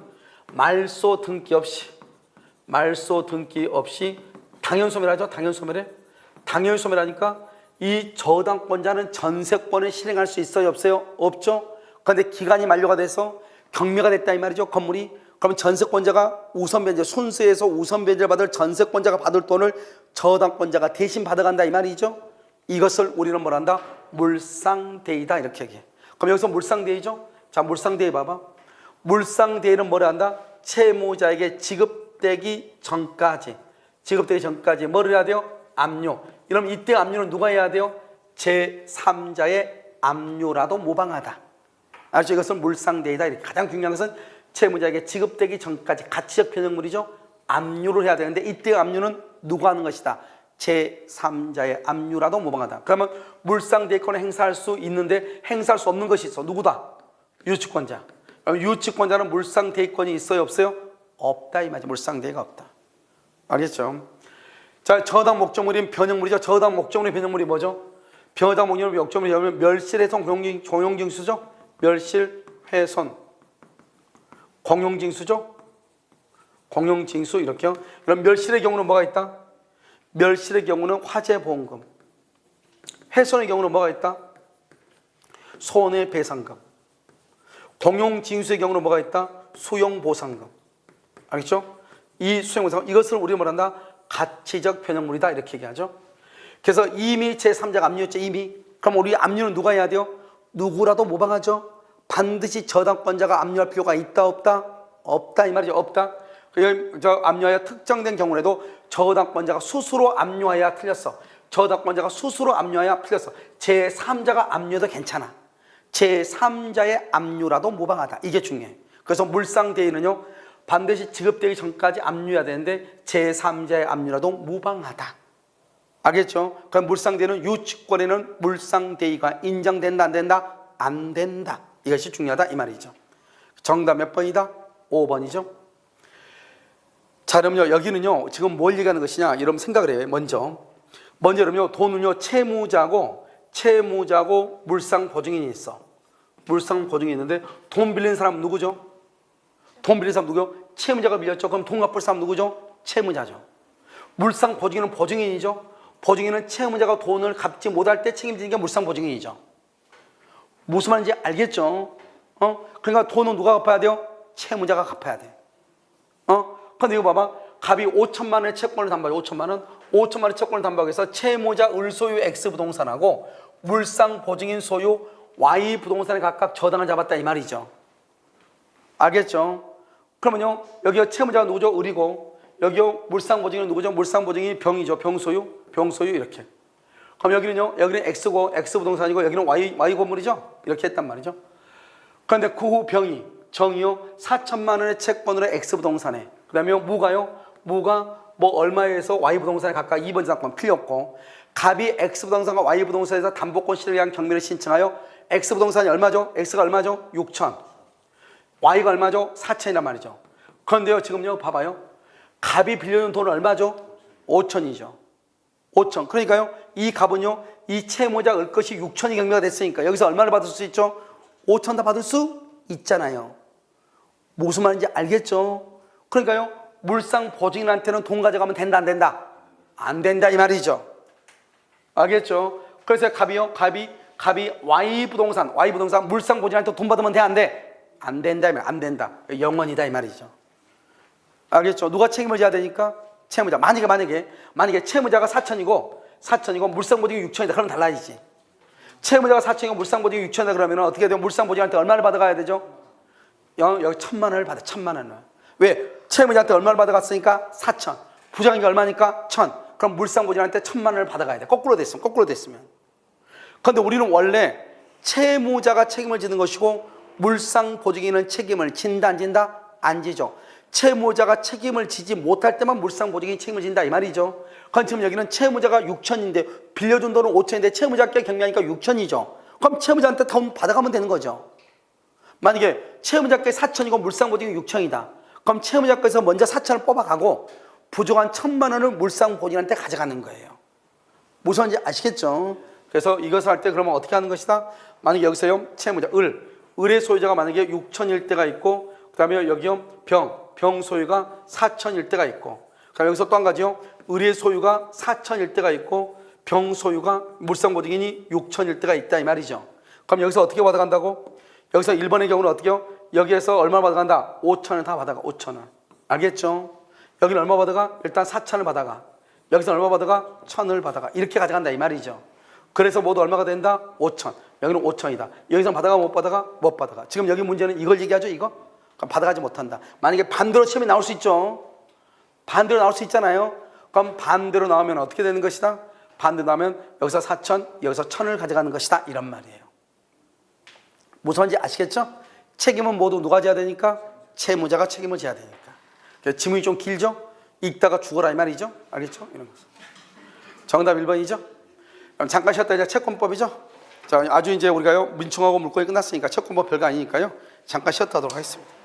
[SPEAKER 1] 말소 등기 없이 당연 소멸하죠. 당연 소멸해. 당연 소멸하니까 이 저당권자는 전세권을 실행할 수 있어요? 없어요? 없죠. 그런데 기간이 만료가 돼서 경매가 됐다 이 말이죠. 건물이. 그러면 전세권자가 우선 변제, 순수해서 우선 변제를 받을 전세권자가 받을 돈을 저당권자가 대신 받아간다 이 말이죠. 이것을 우리는 뭐란다? 물상대이다 이렇게 얘기해. 그럼 여기서 물상대이죠. 자, 물상대이 봐봐. 물상대이는 뭐라 한다? 채무자에게 지급되기 전까지 뭐를 해야 돼요? 압류. 이러면 이때 압류는 누가 해야 돼요? 제3자의 압류라도 무방하다. 아시죠? 이것은 물상대이다. 이렇게. 가장 중요한 것은 채무자에게 지급되기 전까지 가치적 변형물이죠. 압류를 해야 되는데 이때 압류는 누가 하는 것이다? 제3자의 압류라도 무방하다. 그러면 물상대권을 행사할 수 있는데 행사할 수 없는 것이 있어. 누구다? 유치권자. 그럼 유치권자는 물상대권이 있어요? 없어요? 없다 이 말이죠. 물상대가 없다. 알겠죠? 자, 저당 목적물인 변형물이죠. 저당 목적물의 변형물이 뭐죠? 저당 목적물이 멸실훼손 공용징수죠. 멸실훼손 공용징수죠. 공용징수 이렇게요. 그럼 멸실의 경우는 뭐가 있다? 멸실의 경우는 화재보험금. 훼손의 경우는 뭐가 있다? 손해배상금. 공용징수의 경우는 뭐가 있다? 수용보상금. 알겠죠? 이 수용보상금, 이것을 우리가 뭐란다? 가치적 변형물이다 이렇게 얘기하죠. 그래서 이미 제3자가 압류했죠. 이미. 그럼 우리 압류는 누가 해야 돼요? 누구라도 무방하죠. 반드시 저당권자가 압류할 필요가 있다 없다? 없다 이 말이죠. 없다. 압류하여 특정된 경우에도 저당권자가 스스로 압류하여야 틀렸어. 저당권자가 스스로 압류하여야 틀렸어. 제3자가 압류해도 괜찮아. 제3자의 압류라도 무방하다. 이게 중요해. 그래서 물상대위는요 반드시 지급되기 전까지 압류해야 되는데 제3자의 압류라도 무방하다. 알겠죠? 그럼 물상대는 유치권에는 물상대의가 인정된다 안 된다? 안 된다. 이것이 중요하다 이 말이죠. 정답 몇 번이다? 5번이죠. 자, 그럼요 여기는요 지금 뭘 얘기하는 것이냐 이러면 생각을 해요. 먼저 여러분요 돈은요 채무자고 물상보증인이 있어. 물상보증인이 있는데 돈 빌린 사람 누구죠? 돈 빌린 사람 누구요? 채무자가 빌렸죠. 그럼 돈 갚을 사람 누구죠? 채무자죠. 물상보증인은 보증인이죠. 보증인은 채무자가 돈을 갚지 못할 때 책임지는 게 물상보증인이죠. 무슨 말인지 알겠죠? 그러니까 돈은 누가 갚아야 돼요? 채무자가 갚아야 돼. 근데 이거 봐봐. 갑이 5천만 원의 채권을 담보해. 5천만 원의 채권을 담보해서 채무자 을 소유 X 부동산하고 물상보증인 소유 Y 부동산에 각각 저당을 잡았다 이 말이죠. 알겠죠? 그러면요 여기가 채무자가 누구죠? 을이고 여기요 물상보증인은 누구죠? 물상보증인이 병이죠. 병소유 이렇게. 그럼 여기는 X고 X 부동산이고 여기는 Y 건물이죠. 이렇게 했단 말이죠. 그런데 그 후 병이 정이요 4천만 원의 채권으로 X 부동산에 그 다음에 무가 뭐 얼마에서 Y 부동산에 각각 2번 저당권 필요했고 갑이 X 부동산과 Y 부동산에서 담보권 실효에 의한 경매를 신청하여 X 부동산이 얼마죠? X가 얼마죠? 6천. Y가 얼마죠? 4천이란 말이죠. 그런데요 지금요 봐봐요. 갑이 빌려준 돈은 얼마죠? 5천이죠. 5천. 그러니까요 이 갑은요 이 채무자 을 것이 6천이 경매가 됐으니까 여기서 얼마를 받을 수 있죠? 5천 다 받을 수 있잖아요. 무슨 말인지 알겠죠? 그러니까요 물상보증인한테는 돈 가져가면 된다 안 된다? 안 된다 이 말이죠. 알겠죠? 그래서 갑이 Y 부동산 물상보증인한테 돈 받으면 돼 안 돼? 안 된다 안 된다. 영원이다 이 말이죠. 알겠죠? 누가 책임을 져야 되니까? 채무자. 만약에 채무자가 4천이고 물상보증이 6천이다. 그러면 달라지지. 채무자가 4천이고 물상보증이 6천이다 그러면 어떻게 돼요? 물상보증한테 얼마를 받아가야 되죠? 여기 1,000만 원을 받아. 1,000만 원을. 왜? 채무자한테 얼마를 받아갔으니까 4천. 부장이 얼마니까 1,000. 그럼 물상보증한테 1,000만 원을 받아가야 돼. 거꾸로 됐으면. 그런데 우리는 원래 채무자가 책임을 지는 것이고 물상보증인은 책임을 진다 안 진다? 안 지죠. 채무자가 책임을 지지 못할 때만 물상보증인이 책임을 진다 이 말이죠. 그럼 지금 여기는 채무자가 6천인데 빌려준 돈은 5천인데 채무자께 경매하니까 6천이죠. 그럼 채무자한테 돈 받아가면 되는 거죠. 만약에 채무자께 4천이고 물상보증이 6천이다. 그럼 채무자께서 먼저 4천을 뽑아가고 부족한 1,000만 원을 물상보증인한테 가져가는 거예요. 무슨 말인지 아시겠죠? 그래서 이것을 할 때 그러면 어떻게 하는 것이다? 만약에 여기서요 채무자 을의 소유자가 만약에 6천일 때가 있고 그 다음에 여기요 병 소유가 4천일 때가 있고 그럼 여기서 또 한 가지요 을의 소유가 4천일 때가 있고 병 소유가 물상보증인이 6천일 때가 있다 이 말이죠. 그럼 여기서 어떻게 받아간다고? 여기서 1번의 경우는 어떻게요? 여기에서 얼마 받아간다? 5천을 다 받아가. 5천을. 알겠죠? 여기는 얼마 받아가? 일단 4천을 받아가. 여기서 얼마 받아가? 1,000을 받아가. 이렇게 가져간다 이 말이죠. 그래서 모두 얼마가 된다? 5천. 여기는 5천이다. 여기서 받아가 못 받아가? 못 받아가. 지금 여기 문제는 이걸 얘기하죠 이거? 그럼 받아가지 못한다. 만약에 반대로 시험이 나올 수 있죠. 반대로 나올 수 있잖아요. 그럼 반대로 나오면 어떻게 되는 것이다? 반대로 나오면 여기서 4천, 여기서 1,000을 가져가는 것이다. 이런 말이에요. 무슨 말인지 아시겠죠? 책임은 모두 누가 져야 되니까? 채무자가 책임을 져야 되니까. 지문이 좀 길죠? 읽다가 죽어라 이 말이죠? 알겠죠? 이런 거. 정답 1번이죠? 그럼 잠깐 쉬었다 이제 채권법이죠? 자, 아주 이제 우리가요 민청하고 물권이 끝났으니까 채권법 별거 아니니까요. 잠깐 쉬었다 하도록 하겠습니다.